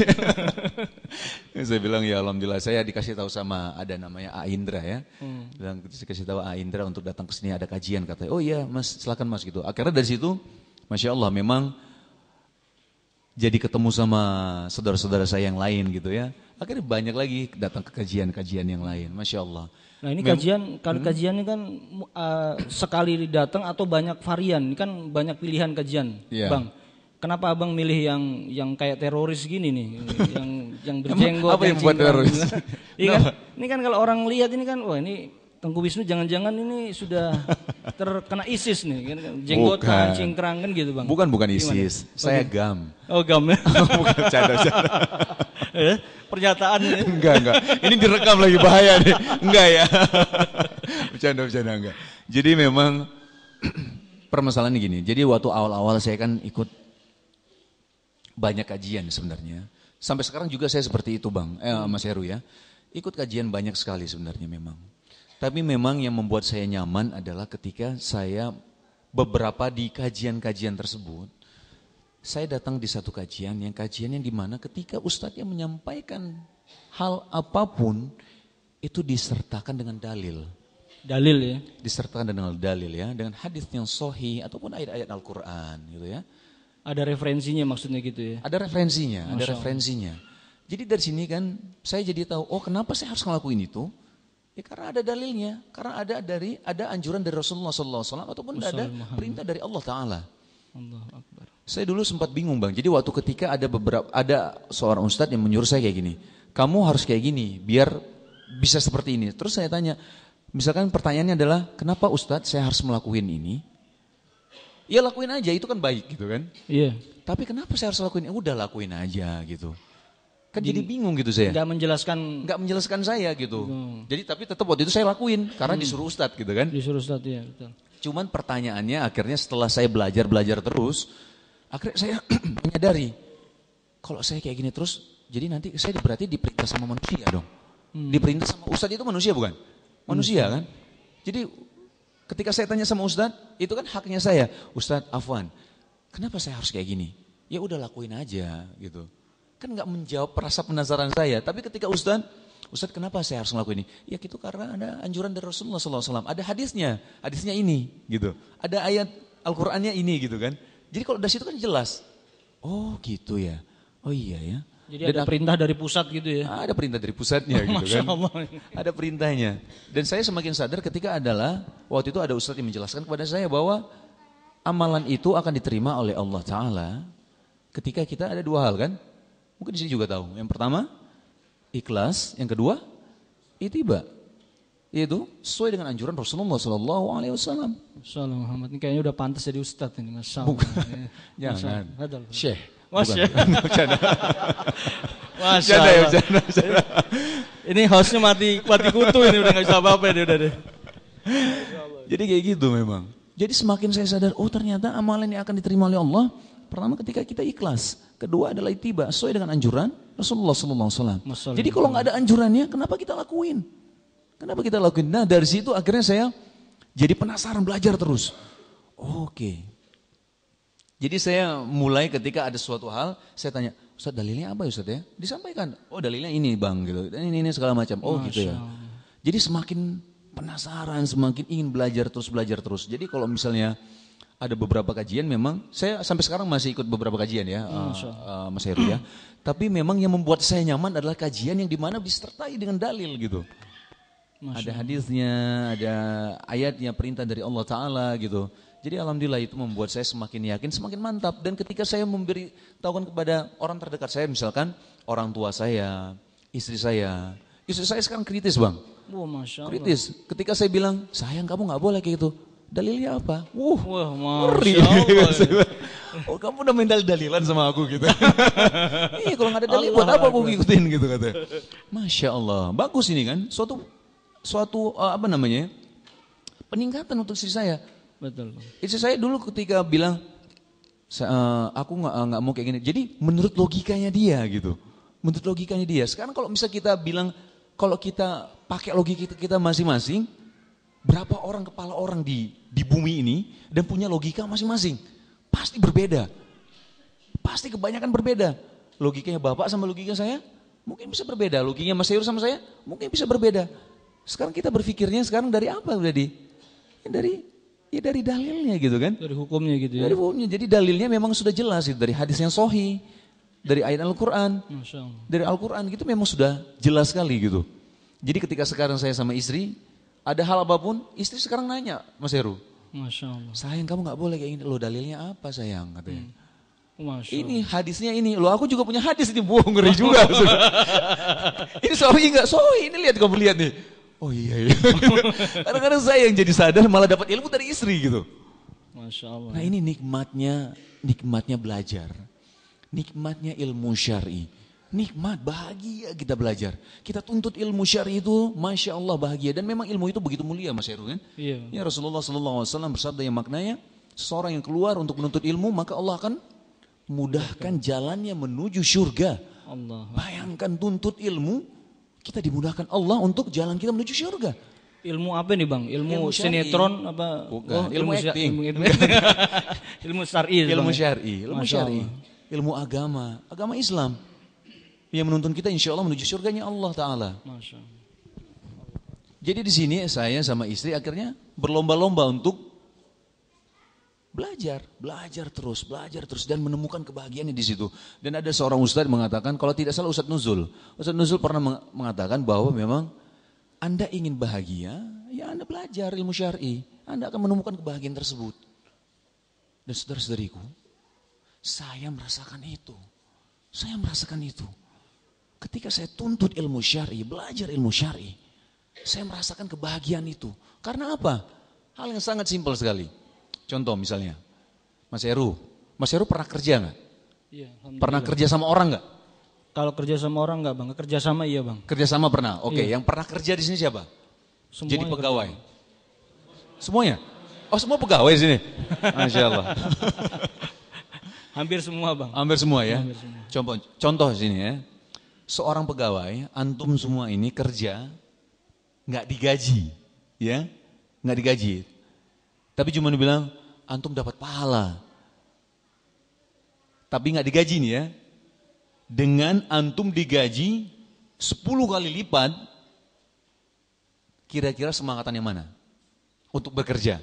Saya bilang ya alhamdulillah saya dikasih tahu sama ada namanya A Indra ya. Bilang dikasih tahu A Indra untuk datang ke sini ada kajian katanya. Oh iya Mas, silakan Mas gitu. Akhirnya dari situ Masya Allah memang jadi ketemu sama saudara-saudara saya yang lain gitu ya. Akhirnya banyak lagi datang ke kajian-kajian yang lain. Masya Allah. Nah ini kajiannya kan sekali datang atau banyak varian? Ini kan banyak pilihan kajian, Bang. Kenapa abang milih yang kayak teroris gini nih, yang berjenggot? Apa yang buat teroris? Iya kan? Ini kan kalau orang lihat ini kan, wah ini Tengku Wisnu jangan-jangan ini sudah terkena ISIS nih, jenggotan, cingkrang kan gitu bang? Bukan ISIS, saya GAM. Oh GAM ya? Bukan canda. Pernyataan ya? Enggak. Ini direkam lagi bahaya nih. Enggak ya. Bercanda enggak. Jadi memang permasalahannya gini. Jadi waktu awal-awal saya kan ikut banyak kajian sebenarnya. Sampai sekarang juga saya seperti itu Bang, Mas Heru ya. Ikut kajian banyak sekali sebenarnya memang. Tapi memang yang membuat saya nyaman adalah ketika saya beberapa di kajian-kajian tersebut, saya datang di satu kajian yang di mana ketika ustadznya menyampaikan hal apapun itu disertakan dengan dalil. Dalil ya? Disertakan dengan dalil ya, dengan hadis yang sahih ataupun ayat-ayat Al-Quran gitu ya. Ada referensinya maksudnya gitu ya? Ada referensinya. Jadi dari sini kan saya jadi tahu, oh kenapa saya harus ngelakuin itu? Ya karena ada dalilnya, karena ada anjuran dari Rasulullah SAW ataupun ada perintah dari Allah Ta'ala. Allahu Akbar. Saya dulu sempat bingung Bang, jadi waktu ketika ada seorang ustadz yang menyuruh saya kayak gini, kamu harus kayak gini biar bisa seperti ini. Terus saya tanya, misalkan pertanyaannya adalah, kenapa ustadz saya harus melakukan ini? Ya lakuin aja, itu kan baik gitu kan. Iya. Tapi kenapa saya harus lakuin? Udah lakuin aja gitu. Kan jadi bingung gitu saya. Nggak menjelaskan saya gitu. Jadi tapi tetap waktu itu saya lakuin karena disuruh ustadz gitu kan. Disuruh ustadz ya betul. Cuman pertanyaannya akhirnya setelah saya belajar terus, akhirnya saya menyadari kalau saya kayak gini terus, jadi nanti saya berarti diperintah sama manusia dong. Diperintah sama ustadz itu manusia bukan? Manusia kan? Jadi ketika saya tanya sama ustadz, itu kan haknya saya. Ustadz afwan, kenapa saya harus kayak gini? Ya udah lakuin aja gitu. Kan nggak menjawab rasa penasaran saya. Tapi ketika Ustadz kenapa saya harus ngelakuin ini? Ya gitu karena ada anjuran dari Rasulullah SAW. Ada hadisnya ini gitu. Ada ayat Al-Qur'annya ini gitu kan. Jadi kalau dari situ kan jelas. Oh gitu ya. Oh iya ya. Jadi ada perintah dari pusat gitu ya? Ada perintah dari pusatnya gitu kan. Ada perintahnya. Dan saya semakin sadar ketika waktu itu ada Ustadz yang menjelaskan kepada saya bahwa amalan itu akan diterima oleh Allah Ta'ala ketika kita ada dua hal kan. Mungkin di sini juga tahu. Yang pertama, ikhlas. Yang kedua, ittiba. Yaitu sesuai dengan anjuran Rasulullah SAW. Salam Muhammad. Ini kayaknya udah pantas jadi ustadz ini, Masya Allah. Bukan. Jangan. Syekh. Masya Allah. Ini hostnya mati kutu ini udah gak bisa apa-apa ini udah deh. Jadi kayak gitu memang. Jadi semakin saya sadar, oh ternyata amalan yang akan diterima oleh Allah. Pertama ketika kita ikhlas, kedua adalah ittiba, sesuai dengan anjuran Rasulullah SAW. Jadi kalau nggak ada anjurannya, kenapa kita lakuin? Nah dari situ akhirnya saya jadi penasaran belajar terus. Oke. Jadi saya mulai ketika ada suatu hal, saya tanya, Ustaz dalilnya apa Ustaz ya? Disampaikan, oh dalilnya ini bang gitu, ini segala macam. Oh gitu ya. Jadi semakin penasaran, semakin ingin belajar terus. Jadi kalau misalnya ada beberapa kajian memang, saya sampai sekarang masih ikut beberapa kajian ya, Mas Heru ya. Tapi memang yang membuat saya nyaman adalah kajian yang dimana disertai dengan dalil gitu. Ada hadisnya, ada ayatnya, perintah dari Allah Ta'ala gitu. Jadi alhamdulillah itu membuat saya semakin yakin, semakin mantap. Dan ketika saya memberitahukan kepada orang terdekat saya, misalkan orang tua saya, istri saya sekarang kritis bang. Masya Allah. Kritis. Ketika saya bilang, sayang kamu gak boleh kayak gitu. Dalilnya apa? Wah, ngeri. Oh kamu udah main dalilan sama aku gitu. Iya kalau gak ada dalil buat apa aku ngikutin gitu katanya. Masya Allah. Bagus ini kan. Suatu apa namanya? Peningkatan untuk istri saya. Betul. Istri saya dulu ketika bilang, aku nggak mau kayak gini. Jadi menurut logikanya dia gitu. Menurut logikanya dia. Sekarang kalau misal kita bilang, kalau kita pakai logika kita masing-masing, berapa orang kepala orang di bumi ini dan punya logika masing-masing, pasti berbeda. Pasti kebanyakan berbeda. Logikanya bapak sama logika saya mungkin bisa berbeda. Logikanya Mas Heru sama saya mungkin bisa berbeda. Sekarang kita berpikirnya sekarang dari apa berarti? Dari dalilnya gitu kan? Dari hukumnya gitu ya? Dari hukumnya. Jadi dalilnya memang sudah jelas gitu. Dari hadis yang sahih, dari ayat Al-Quran, dari Al-Quran gitu memang sudah jelas sekali gitu. Jadi ketika sekarang saya sama istri, ada hal apapun, istri sekarang nanya, Mas Heru. Masya Allah. Sayang kamu gak boleh kayak gini. Loh dalilnya apa sayang katanya. Masya ini hadisnya ini. Loh aku juga punya hadis ini. Ngeri juga. Ini sahih gak? Sahih. Ini lihat kamu lihat nih. Oh iya. Kadang-kadang saya yang jadi sadar malah dapat ilmu dari istri gitu. Masya Allah. Nah ini nikmatnya belajar. Nikmatnya ilmu syar'i. Nikmat, bahagia kita belajar. Kita tuntut ilmu syar'i itu, Masya Allah bahagia. Dan memang ilmu itu begitu mulia Mas Heru kan? Iya. Ya Rasulullah SAW bersabda yang maknanya, seseorang yang keluar untuk menuntut ilmu, maka Allah akan mudahkan jalannya menuju surga. Allah. Bayangkan tuntut ilmu, kita dimudahkan Allah untuk jalan kita menuju surga. Ilmu apa nih bang? Ilmu sinetron apa? Bukan, ilmu acting. Ilmu syar'i. Ilmu syar'i. Ilmu agama Islam. Yang menuntun kita insya Allah menuju surganya Allah Ta'ala. Masya Allah. Jadi di sini saya sama istri akhirnya berlomba-lomba untuk belajar terus dan menemukan kebahagiaannya di situ. Dan ada seorang ustadz mengatakan, kalau tidak salah Ustadz Nuzul pernah mengatakan bahwa memang Anda ingin bahagia, ya Anda belajar ilmu syar'i, Anda akan menemukan kebahagiaan tersebut. Dan saudara-saudariku, saya merasakan itu. Ketika saya tuntut ilmu syar'i, belajar ilmu syar'i, saya merasakan kebahagiaan itu. Karena apa? Hal yang sangat simpel sekali. Contoh misalnya, Mas Heru pernah kerja nggak? Iya. Pernah kerja sama orang nggak? Kalau kerja sama orang nggak bang? Kerja sama iya bang. Kerja sama pernah. Oke. Iya. Yang pernah kerja di sini siapa? Semuanya jadi pegawai. Semuanya? Oh semua pegawai di sini. Masya Allah. Hampir semua bang. Hampir semua ya. Hampir semua. Contoh sini ya. Seorang pegawai, antum semua ini kerja nggak digaji, ya, nggak digaji. Tapi cuma bilang antum dapat pahala, tapi nggak digaji nih ya. Dengan antum digaji 10 kali lipat, kira-kira semangatan yang mana untuk bekerja?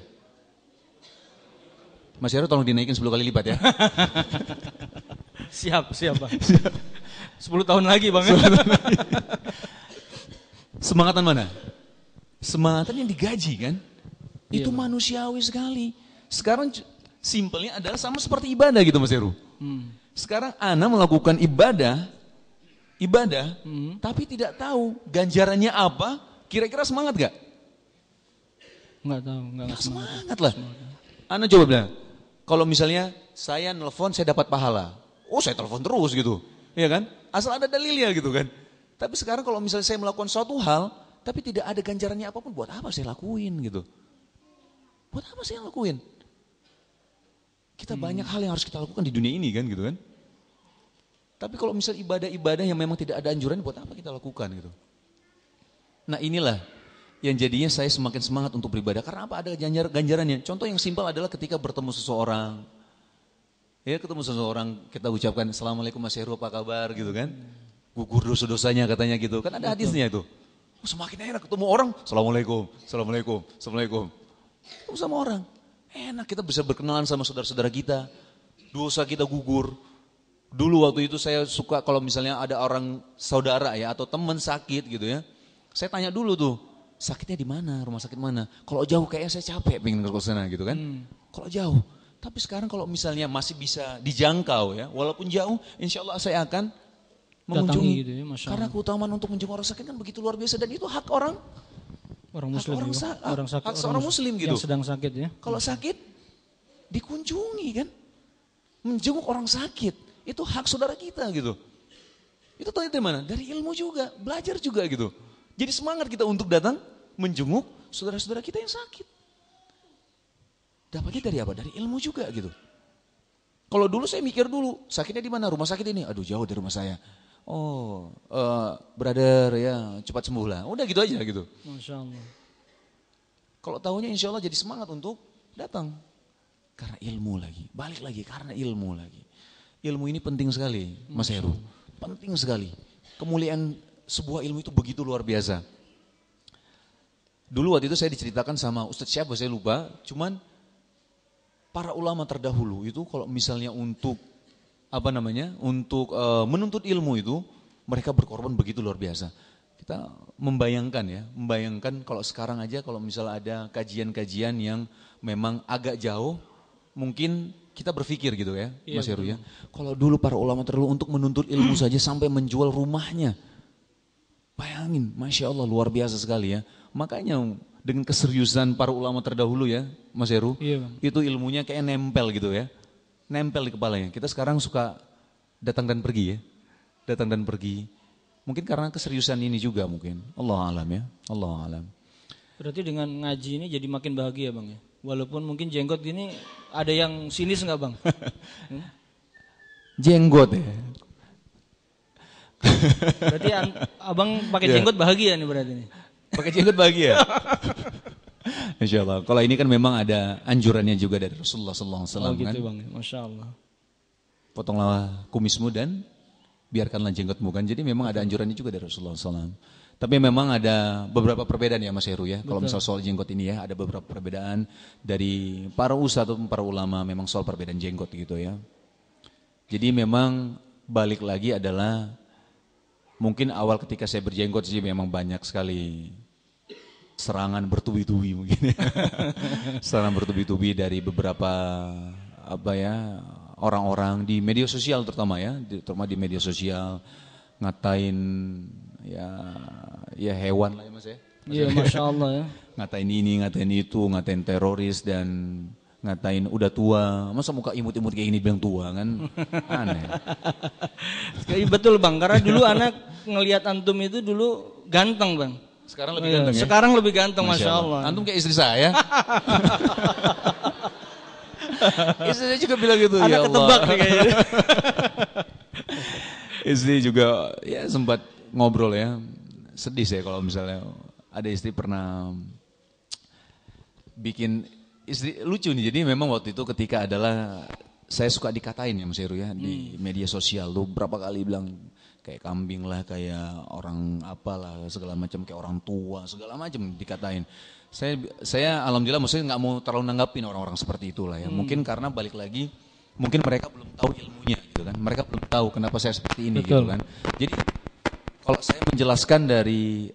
Mas Heru tolong dinaikin 10 kali lipat ya. Siap bang. 10 tahun lagi bang. Semangatan mana? Semangatan yang digaji kan? Iya, itu bang. manusiawi sekali. Sekarang simpelnya adalah sama seperti ibadah gitu Mas Heru. Sekarang ana melakukan ibadah, tapi tidak tahu ganjarannya apa. Kira-kira semangat gak? Nggak tahu, nggak semangat lah. Ana coba bilang, kalau misalnya saya nelfon saya dapat pahala, saya telepon terus gitu, ya kan? Asal ada dalilnya gitu kan. Tapi sekarang kalau misalnya saya melakukan suatu hal, tapi tidak ada ganjarannya apapun, buat apa saya lakuin gitu? Buat apa saya lakuin? Kita banyak hal yang harus kita lakukan di dunia ini kan gitu kan. Tapi kalau misal ibadah-ibadah yang memang tidak ada anjuran, buat apa kita lakukan gitu. Nah inilah yang jadinya saya semakin semangat untuk beribadah. Karena apa? Ada ganjarannya. Contoh yang simpel adalah ketika bertemu seseorang. Ya ketemu seseorang, kita ucapkan Assalamualaikum Mas Heru apa kabar gitu kan. Gugur dosa-dosanya katanya gitu. Kan ada hadisnya itu. Semakin enak ketemu orang, Assalamualaikum. Ketemu sama orang. Enak kita bisa berkenalan sama saudara-saudara kita. Dosa kita gugur. Dulu waktu itu saya suka kalau misalnya ada orang saudara ya atau teman sakit gitu ya. Saya tanya dulu tuh, sakitnya di mana, rumah sakit mana. Kalau jauh kayaknya saya capek pengen ke sana gitu kan. Kalau jauh. Tapi sekarang kalau misalnya masih bisa dijangkau ya, walaupun jauh, insya Allah saya akan mengunjungi. Gitu ya, karena keutamaan untuk menjenguk orang sakit kan begitu luar biasa dan itu hak orang muslim, hak seorang muslim gitu. Yang sedang sakit ya. Kalau sakit dikunjungi kan, menjenguk orang sakit itu hak saudara kita gitu. Itu tahu dari mana? Dari ilmu juga, belajar juga gitu. Jadi semangat kita untuk datang menjenguk saudara-saudara kita yang sakit. Dapatnya dari apa? Dari ilmu juga gitu. Kalau dulu saya mikir dulu, sakitnya di mana? Rumah sakit ini, aduh jauh dari rumah saya. Oh, brother ya cepat sembuh lah. Udah gitu aja gitu. Masya Allah. Kalau tahunya insya Allah jadi semangat untuk datang. Karena ilmu lagi, balik lagi karena ilmu lagi. Ilmu ini penting sekali Mas Heru. Penting sekali. Kemuliaan sebuah ilmu itu begitu luar biasa. Dulu waktu itu saya diceritakan sama Ustadz siapa saya lupa. Cuman para ulama terdahulu itu kalau misalnya untuk untuk menuntut ilmu itu mereka berkorban begitu luar biasa. Kita membayangkan kalau sekarang aja kalau misalnya ada kajian-kajian yang memang agak jauh, mungkin kita berpikir gitu ya, Mas Heru ya. Kalau dulu para ulama terdahulu untuk menuntut ilmu saja sampai menjual rumahnya. Bayangin, Masya Allah luar biasa sekali ya. Makanya dengan keseriusan para ulama terdahulu ya, Mas Heru, itu ilmunya kayak nempel gitu ya. Nempel di kepalanya. Kita sekarang suka datang dan pergi ya. Datang dan pergi. Mungkin karena keseriusan ini juga mungkin. Allah alam ya. Allah alam. Berarti dengan ngaji ini jadi makin bahagia Bang ya. Walaupun mungkin jenggot gini ada yang sinis enggak Bang? Jenggot ya. Berarti Abang pakai jenggot bahagia nih berarti nih. Pakai jenggot bahagia. Insya Allah. Kalau ini kan memang ada anjurannya juga dari Rasulullah SAW. Oh gitu kan? Bang, Masya Allah. Potonglah kumismu dan biarkanlah jenggotmu kan. Jadi memang ada anjurannya juga dari Rasulullah SAW. Tapi memang ada beberapa perbedaan ya Mas Heru ya. Kalau misal soal jenggot ini ya, ada beberapa perbedaan dari para ustadz atau para ulama memang soal perbedaan jenggot gitu ya. Jadi memang balik lagi adalah mungkin awal ketika saya berjenggot sih memang banyak sekali serangan bertubi-tubi mungkin. Serangan bertubi-tubi dari beberapa orang-orang di media sosial terutama ya, terutama di media sosial ngatain ya hewan lah ya Mas ya. Iya Masya Allah ya. Ngatain ini, ngatain itu, ngatain teroris dan ngatain udah tua. Masa muka imut-imut kayak gini bilang tua kan? Aneh. Betul Bang, karena dulu anak ngelihat antum itu dulu ganteng Bang. Sekarang lebih ganteng ya? Sekarang lebih ganteng Masya Allah. Antum kayak istri saya. Istri saya juga bilang gitu. Anak ya ketebak Allah. nih kayaknya. Istri juga ya sempat ngobrol ya. Sedih saya kalau misalnya ada istri pernah bikin istri lucu nih. Jadi memang waktu itu ketika adalah saya suka dikatain ya Mas Heru ya di media sosial tuh berapa kali bilang kayak kambing lah, kayak orang apalah segala macam, kayak orang tua segala macam dikatain. Saya alhamdulillah maksudnya nggak mau terlalu nanggapin orang-orang seperti itulah ya. Mungkin karena balik lagi mungkin mereka belum tahu ilmunya gitu kan. Mereka belum tahu kenapa saya seperti ini. Betul. Gitu kan. Jadi kalau saya menjelaskan dari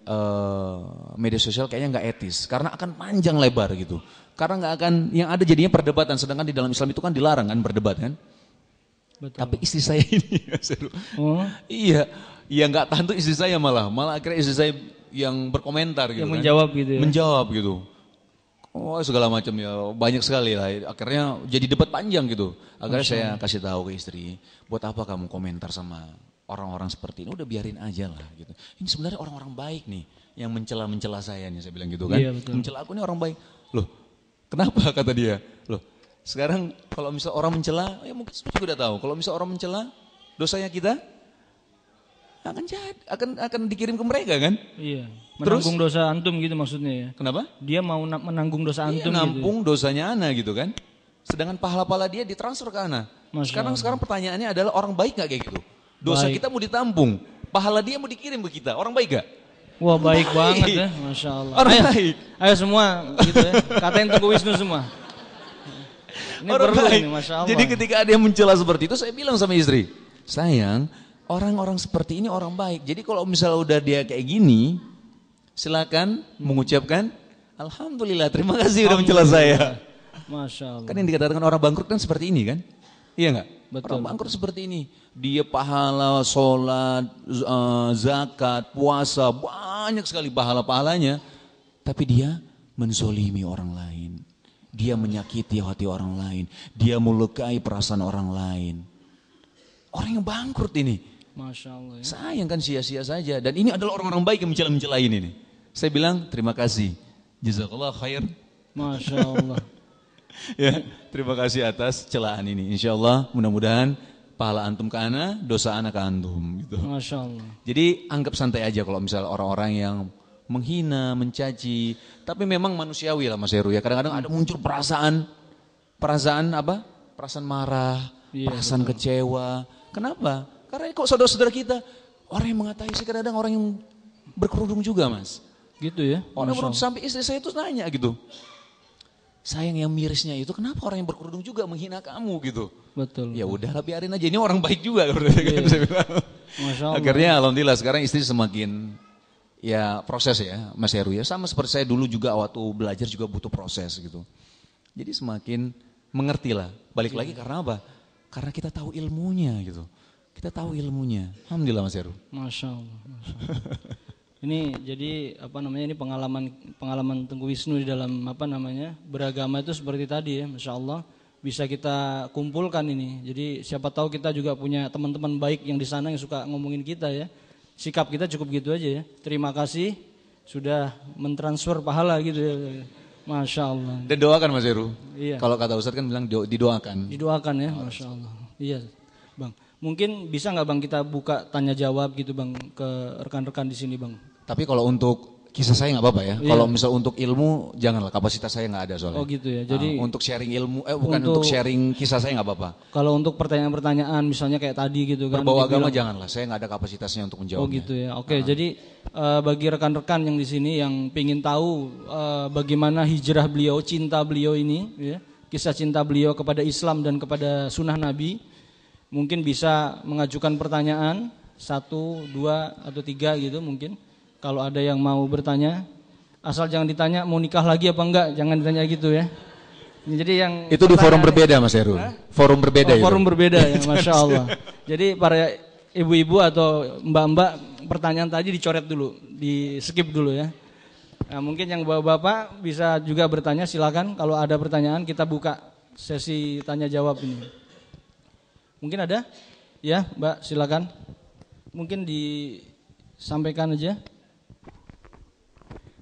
media sosial kayaknya nggak etis karena akan panjang lebar gitu. Karena nggak akan yang ada jadinya perdebatan, sedangkan di dalam Islam itu kan dilarang kan berdebat kan. Betul. Tapi istri saya ini iya, ya nggak tahan tuh istri saya malah akhirnya istri saya yang berkomentar gitu yang kan. Menjawab gitu ya. Menjawab gitu. Oh segala macam ya, banyak sekali lah. Akhirnya jadi debat panjang gitu. Akhirnya saya kasih tahu ke istri, buat apa kamu komentar sama orang-orang seperti ini? Udah biarin aja lah gitu. Ini sebenarnya orang-orang baik nih yang mencela saya nih, saya bilang gitu kan. Iya, mencela aku ini orang baik. Loh, kenapa kata dia? Loh, sekarang kalau misal orang mencela, ya mungkin juga udah tahu. Kalau misal orang mencela, dosanya kita akan dikirim ke mereka kan? Iya. Menanggung dosa antum gitu maksudnya ya. Kenapa? Dia mau menanggung dosa antum nampung gitu. Dosanya ana gitu kan. Sedangkan pahala-pahala dia ditransfer ke ana. Sekarang pertanyaannya adalah orang baik gak kayak gitu? Dosa baik. Kita mau ditampung, pahala dia mau dikirim ke kita. Orang baik gak? Wah baik banget ya, Masya Allah. Orang baik. Ayo semua gitu ya, katain Tengku Wisnu semua. Ini perlu baik. ini, Masya Allah. Jadi ketika ada yang mencela seperti itu, saya bilang sama istri, sayang, orang-orang seperti ini orang baik. Jadi kalau misalnya udah dia kayak gini, silakan mengucapkan alhamdulillah, terima kasih udah mencela saya. Masya Allah. Kan yang dikatakan orang bangkrut kan seperti ini kan? Iya nggak? Betul. Orang bangkrut seperti ini. Dia pahala, sholat, zakat, puasa, banyak sekali pahala-pahalanya. Tapi dia menzolimi orang lain. Dia menyakiti hati orang lain. Dia melukai perasaan orang lain. Orang yang bangkrut ini. Masya Allah ya. Sayang kan sia-sia saja. Dan ini adalah orang-orang baik yang mencela ini. Saya bilang terima kasih. Jazakallah khair. Masya Allah. Ya, terima kasih atas celaan ini. Insya Allah mudah-mudahan pahala antum ke ana, dosa anak ke antum. Gitu. Masya Allah. Jadi anggap santai aja kalau misalnya orang-orang yang menghina, mencaci. Tapi memang manusiawi lah Mas Heru ya. Kadang-kadang ada muncul perasaan apa? Perasaan marah, perasaan kecewa. Kenapa? Karena kok saudara-saudara kita orang yang mengatai sih kadang-kadang orang yang berkerudung juga Mas. Gitu ya. Orang sampai istri saya itu nanya gitu. Sayang yang mirisnya itu kenapa orang yang berkerudung juga menghina kamu gitu. Betul. Ya udahlah biarin aja ini orang baik juga. Masya Allah. Akhirnya alhamdulillah sekarang istri semakin ya proses ya Mas Heru ya. Sama seperti saya dulu juga waktu belajar juga butuh proses gitu. Jadi semakin mengerti lah. Balik lagi karena apa? Karena kita tahu ilmunya gitu. Kita tahu ilmunya. Alhamdulillah Mas Heru. Masya Allah. Masya Allah. Ini jadi ini pengalaman Tengku Wisnu di dalam beragama itu seperti tadi ya, Masya Allah bisa kita kumpulkan ini. Jadi siapa tahu kita juga punya teman-teman baik yang di sana yang suka ngomongin kita ya. Sikap kita cukup gitu aja ya. Terima kasih sudah mentransfer pahala gitu ya. Masya Allah. Dan doakan Mas Heru. Iya. Kalau kata Ustadz kan bilang didoakan. Didoakan ya, Masya Allah. Iya, Bang. Mungkin bisa nggak Bang kita buka tanya jawab gitu Bang ke rekan-rekan di sini Bang. Tapi kalau untuk kisah saya nggak apa-apa ya. Iya. Kalau misal untuk ilmu janganlah, kapasitas saya nggak ada soalnya. Oh gitu ya. Jadi untuk sharing ilmu, untuk sharing kisah saya nggak apa-apa. Kalau untuk pertanyaan-pertanyaan misalnya kayak tadi gitu kan. Berbau agama janganlah, saya nggak ada kapasitasnya untuk menjawabnya. Oh gitu ya. Oke, jadi bagi rekan-rekan yang di sini yang pingin tahu bagaimana hijrah beliau, cinta beliau ini, ya, kisah cinta beliau kepada Islam dan kepada sunnah Nabi. Mungkin bisa mengajukan pertanyaan 1, 2, atau 3 gitu mungkin. Kalau ada yang mau bertanya, asal jangan ditanya mau nikah lagi apa enggak, jangan ditanya gitu ya. Jadi yang itu di forum berbeda Mas Heru. Forum berbeda. Forum berbeda ya, Masya Allah. Jadi para ibu-ibu atau mbak-mbak pertanyaan tadi dicoret dulu, di skip dulu ya. Nah, mungkin yang bapak-bapak bisa juga bertanya, silakan. Kalau ada pertanyaan kita buka sesi tanya jawab ini. Mungkin ada? Ya, Mbak, silakan. Mungkin disampaikan aja.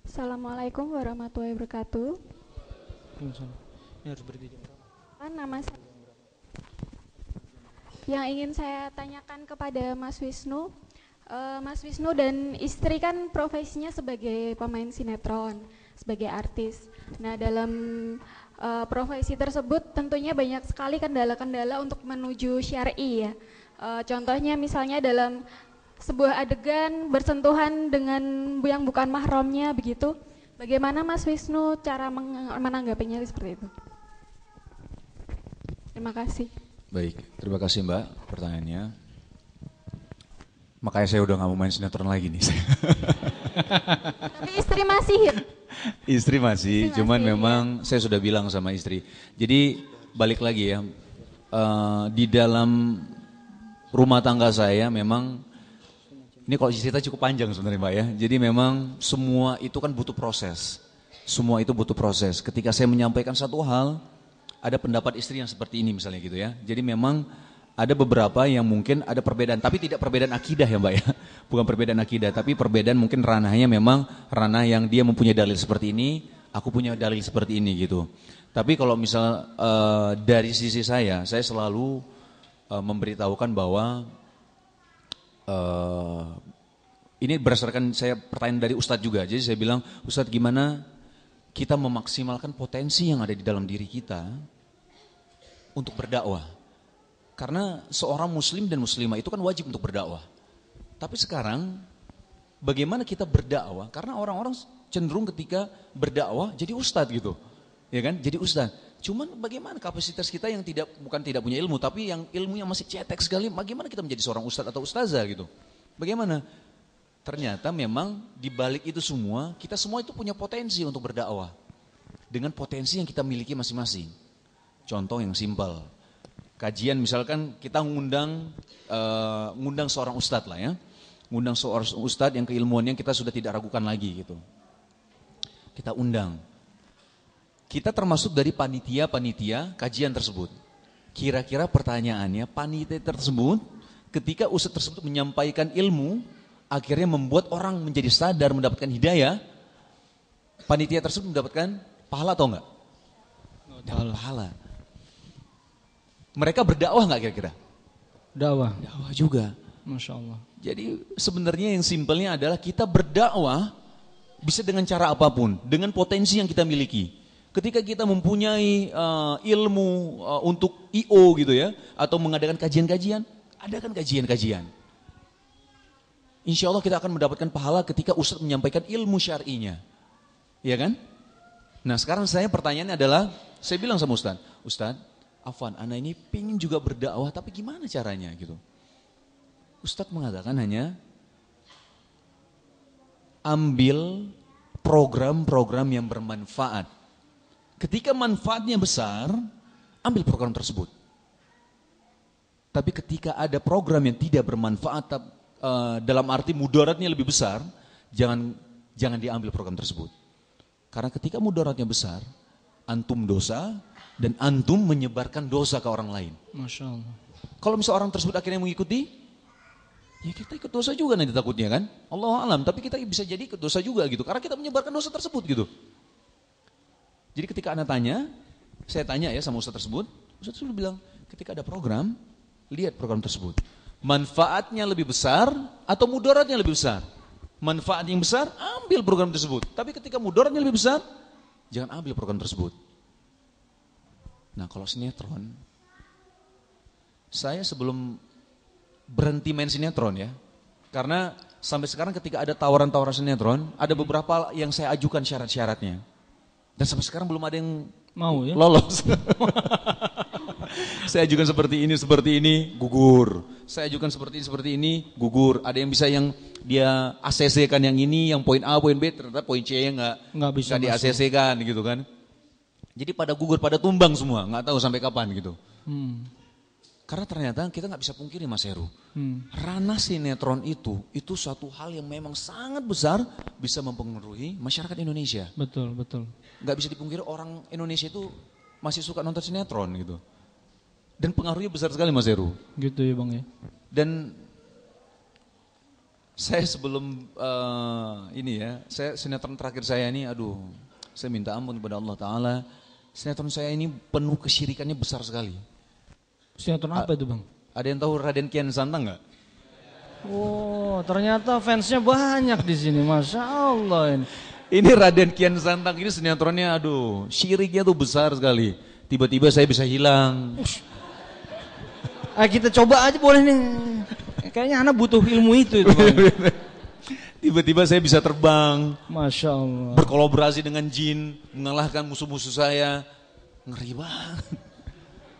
Assalamualaikum warahmatullahi wabarakatuh. Ini harus berdiri. Nama saya. Yang ingin saya tanyakan kepada Mas Wisnu, Mas Wisnu dan istri kan profesinya sebagai pemain sinetron, sebagai artis. Nah, dalam profesi tersebut tentunya banyak sekali kendala-kendala untuk menuju syar'i ya. Contohnya misalnya dalam sebuah adegan bersentuhan dengan yang bukan mahramnya begitu. Bagaimana Mas Wisnu cara menanggapinya seperti itu? Terima kasih. Baik, terima kasih Mbak pertanyaannya. Makanya saya udah gak mau main sinetron lagi nih. Tapi istri masih ya? Istri masih, cuman memang saya sudah bilang sama istri. Jadi balik lagi ya, di dalam rumah tangga saya memang, ini kalau cerita cukup panjang sebenarnya Mbak ya. Jadi memang semua itu kan butuh proses. Semua itu butuh proses. Ketika saya menyampaikan satu hal, ada pendapat istri yang seperti ini misalnya gitu ya. Jadi memang ada beberapa yang mungkin ada perbedaan, tapi tidak perbedaan akidah ya Mbak ya. Bukan perbedaan akidah, tapi perbedaan mungkin ranahnya memang ranah yang dia mempunyai dalil seperti ini, aku punya dalil seperti ini gitu. Tapi kalau misal dari sisi saya selalu memberitahukan bahwa ini berdasarkan saya pertanyaan dari Ustadz juga. Jadi saya bilang, Ustadz gimana kita memaksimalkan potensi yang ada di dalam diri kita untuk berdakwah. Karena seorang muslim dan muslimah itu kan wajib untuk berdakwah. Tapi sekarang bagaimana kita berdakwah? Karena orang-orang cenderung ketika berdakwah jadi ustadz gitu. ya kan? Jadi ustaz. Cuman bagaimana kapasitas kita yang bukan tidak punya ilmu, tapi yang ilmunya masih cetek sekali, bagaimana kita menjadi seorang ustaz atau ustazah gitu? Bagaimana? Ternyata memang di balik itu semua, kita semua itu punya potensi untuk berdakwah. Dengan potensi yang kita miliki masing-masing. Contoh yang simpel. Kajian misalkan kita ngundang seorang ustadz lah ya. Ngundang seorang ustadz yang keilmuannya kita sudah tidak ragukan lagi gitu. Kita undang. Kita termasuk dari panitia-panitia kajian tersebut. Kira-kira pertanyaannya, panitia tersebut ketika ustadz tersebut menyampaikan ilmu, akhirnya membuat orang menjadi sadar, mendapatkan hidayah, panitia tersebut mendapatkan pahala atau enggak? Pahala. Mereka berdakwah enggak kira-kira? Dakwah. Dakwah juga. Masya Allah. Jadi sebenarnya yang simpelnya adalah kita berdakwah bisa dengan cara apapun, dengan potensi yang kita miliki. Ketika kita mempunyai ilmu untuk IO gitu ya, atau mengadakan kajian-kajian, adakan kajian-kajian. Insya Allah kita akan mendapatkan pahala ketika ustadz menyampaikan ilmu syar'inya. Iya kan? Nah sekarang pertanyaannya adalah, saya bilang sama ustadz, ustadz, Afwan, anak ini pingin juga berdakwah, tapi gimana caranya gitu. Ustadz mengatakan hanya, ambil program-program yang bermanfaat. Ketika manfaatnya besar, ambil program tersebut. Tapi ketika ada program yang tidak bermanfaat, dalam arti mudaratnya lebih besar, jangan diambil program tersebut. Karena ketika mudaratnya besar, antum dosa dan antum menyebarkan dosa ke orang lain. Masya Allah. Kalau misal orang tersebut akhirnya mengikuti, ya kita ikut dosa juga nanti takutnya kan. Allahu a'lam, tapi kita bisa jadi ikut dosa juga gitu. Karena kita menyebarkan dosa tersebut gitu. Jadi ketika anak saya tanya ya sama ustaz tersebut bilang, ketika ada program, lihat program tersebut. Manfaatnya lebih besar atau mudaratnya lebih besar? Manfaat yang besar, ambil program tersebut. Tapi ketika mudaratnya lebih besar, jangan ambil program tersebut. Nah kalau sinetron, saya sebelum berhenti main sinetron ya, karena sampai sekarang ketika ada tawaran-tawaran sinetron, ada beberapa yang saya ajukan syarat-syaratnya. Dan sampai sekarang belum ada yang mau ya lolos. Saya ajukan seperti ini, gugur. Saya ajukan seperti ini, gugur. Ada yang bisa yang dia ACC-kan yang ini, yang poin A, poin B, ternyata poin C-nya nggak bisa di ACC-kan gitu kan. Jadi pada gugur, pada tumbang semua, nggak tahu sampai kapan gitu. Karena ternyata kita nggak bisa pungkiri Mas Heru, ranah sinetron itu suatu hal yang memang sangat besar bisa mempengaruhi masyarakat Indonesia. Betul, betul. Nggak bisa dipungkiri orang Indonesia itu masih suka nonton sinetron gitu. Dan pengaruhnya besar sekali Mas Heru. Gitu ya Bang ya. Dan saya sebelum saya sinetron terakhir saya ini, saya minta ampun kepada Allah Ta'ala. Sinetron saya ini penuh kesyirikannya besar sekali. Sinetron apa itu Bang? Ada yang tahu Raden Kian Santang nggak? Oh, ternyata fansnya banyak di sini, Masya Allah ini. Ini Raden Kian Santang ini sinetronnya, syiriknya tuh besar sekali. Tiba-tiba saya bisa hilang. Kita coba aja boleh nih. Kayaknya anak butuh ilmu itu Bang. Tiba-tiba saya bisa terbang. Masya Allah. Berkolaborasi dengan jin, mengalahkan musuh-musuh saya. Ngeri banget.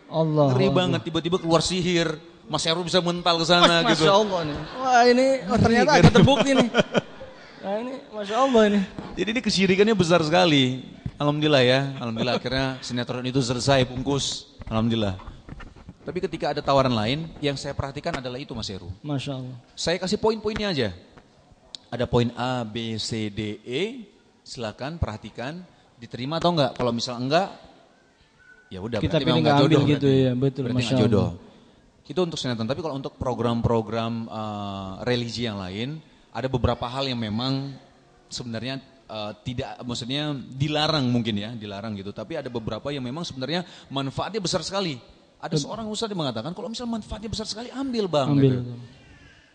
Ngeri banget, tiba-tiba keluar sihir, Mas Heru bisa mental ke sana gitu. Masya Allah nih. Wah ini ternyata ada terbukti nih. Nah ini Masya Allah ini. Jadi ini kesyirikannya besar sekali. Alhamdulillah ya, alhamdulillah akhirnya sinetron itu selesai, bungkus. Alhamdulillah. Tapi ketika ada tawaran lain, yang saya perhatikan adalah itu Mas Heru. Masya Allah. Saya kasih poin-poinnya aja. Ada poin A, B, C, D, E. Silakan perhatikan, diterima atau enggak. Kalau misal enggak, ya udah kita pilih nggak ambil gitu ya, betul. Masya Allah. Jodoh. Itu untuk sinetron. Tapi kalau untuk program-program religi yang lain, ada beberapa hal yang memang sebenarnya maksudnya dilarang mungkin ya, dilarang gitu. Tapi ada beberapa yang memang sebenarnya manfaatnya besar sekali. Ada seorang ustaz yang mengatakan kalau misalnya manfaatnya besar sekali, ambil Bang. Ambil. Gitu.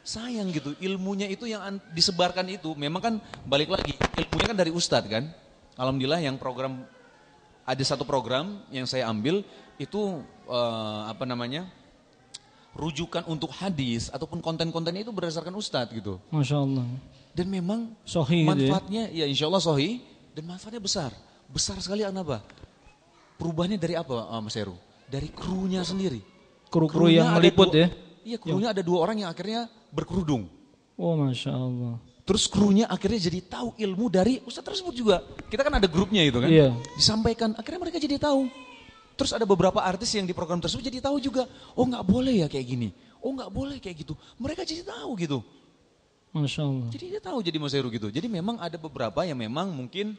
Sayang gitu, ilmunya itu yang disebarkan itu, memang kan balik lagi, ilmunya kan dari ustaz kan. Alhamdulillah yang program, ada satu program yang saya ambil itu rujukan untuk hadis ataupun konten-kontennya itu berdasarkan ustadz gitu. Masya Allah. Dan memang sohi manfaatnya gitu ya insya Allah sohi dan manfaatnya besar sekali. Kenapa? perubahannya dari apa Mas Heru? Dari krunya sendiri. Kru-kru yang meliput ya? Iya, krunya ada 2 orang yang akhirnya berkerudung. Oh Masya Allah. Terus krunya akhirnya jadi tahu ilmu dari ustadz tersebut juga. Kita kan ada grupnya itu kan. Iya. Disampaikan, akhirnya mereka jadi tahu. Terus ada beberapa artis yang di program tersebut jadi tahu juga. Oh nggak boleh ya kayak gini. Oh nggak boleh kayak gitu. Mereka jadi tahu gitu. Masya Allah. Jadi dia tahu jadi Mas Heru gitu. Jadi memang ada beberapa yang memang mungkin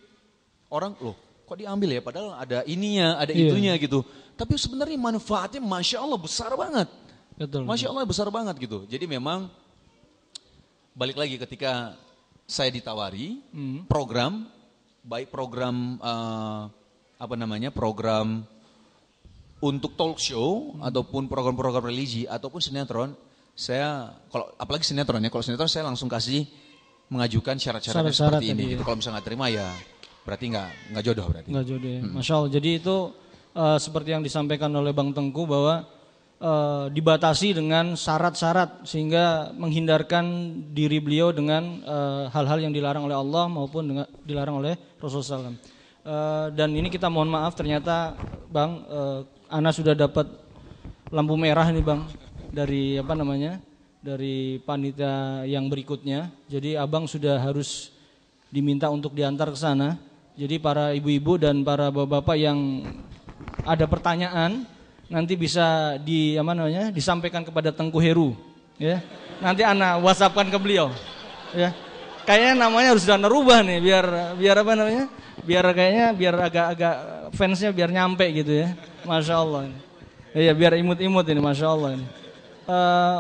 orang, loh kok diambil ya. Padahal ada ininya, ada itunya gitu. Tapi sebenarnya manfaatnya Masya Allah besar banget. Betul. Masya Allah besar banget gitu. Jadi memang balik lagi ketika saya ditawari program, baik program program untuk talk show ataupun program-program religi ataupun sinetron, saya kalau apalagi sinetron ya, kalau sinetron saya langsung kasih mengajukan syarat-syaratnya seperti ini. Gitu. Kalau misalnya nggak terima ya berarti nggak jodoh berarti. Nggak jodoh ya. Masya Allah. Jadi itu seperti yang disampaikan oleh Bang Tengku bahwa dibatasi dengan syarat-syarat sehingga menghindarkan diri beliau dengan hal-hal yang dilarang oleh Allah maupun dengan dilarang oleh Rasulullah SAW. Dan ini kita mohon maaf ternyata Bang, Ana sudah dapat lampu merah nih Bang dari dari panitia yang berikutnya. Jadi Abang sudah harus diminta untuk diantar ke sana. Jadi para ibu-ibu dan para bapak-bapak yang ada pertanyaan nanti bisa disampaikan kepada Tengku Heru ya. Nanti Ana WhatsApp-kan ke beliau ya. Kayaknya namanya harus dirubah nih biar agak-agak fansnya biar nyampe gitu ya. Masya Allah ini. Iya biar imut-imut ini Masya Allah ini.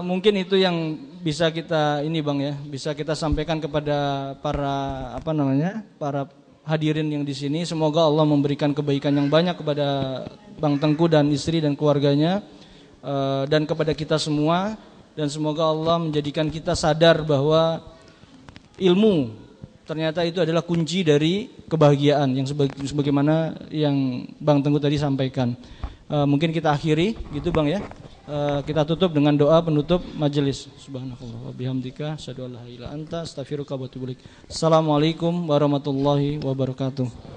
Mungkin itu yang bisa kita Bang ya, bisa kita sampaikan kepada para para hadirin yang di sini. Semoga Allah memberikan kebaikan yang banyak kepada Bang Tengku dan istri dan keluarganya, dan kepada kita semua, dan semoga Allah menjadikan kita sadar bahwa ilmu ternyata itu adalah kunci dari kebahagiaan yang sebagaimana yang Bang Tengku tadi sampaikan. Mungkin kita akhiri gitu Bang ya. Kita tutup dengan doa penutup majelis. Subhanakallah wa bihamdika asyhadu an la ilaha illa anta astaghfiruka wa atubu ilaik. Assalamualaikum warahmatullahi wabarakatuh.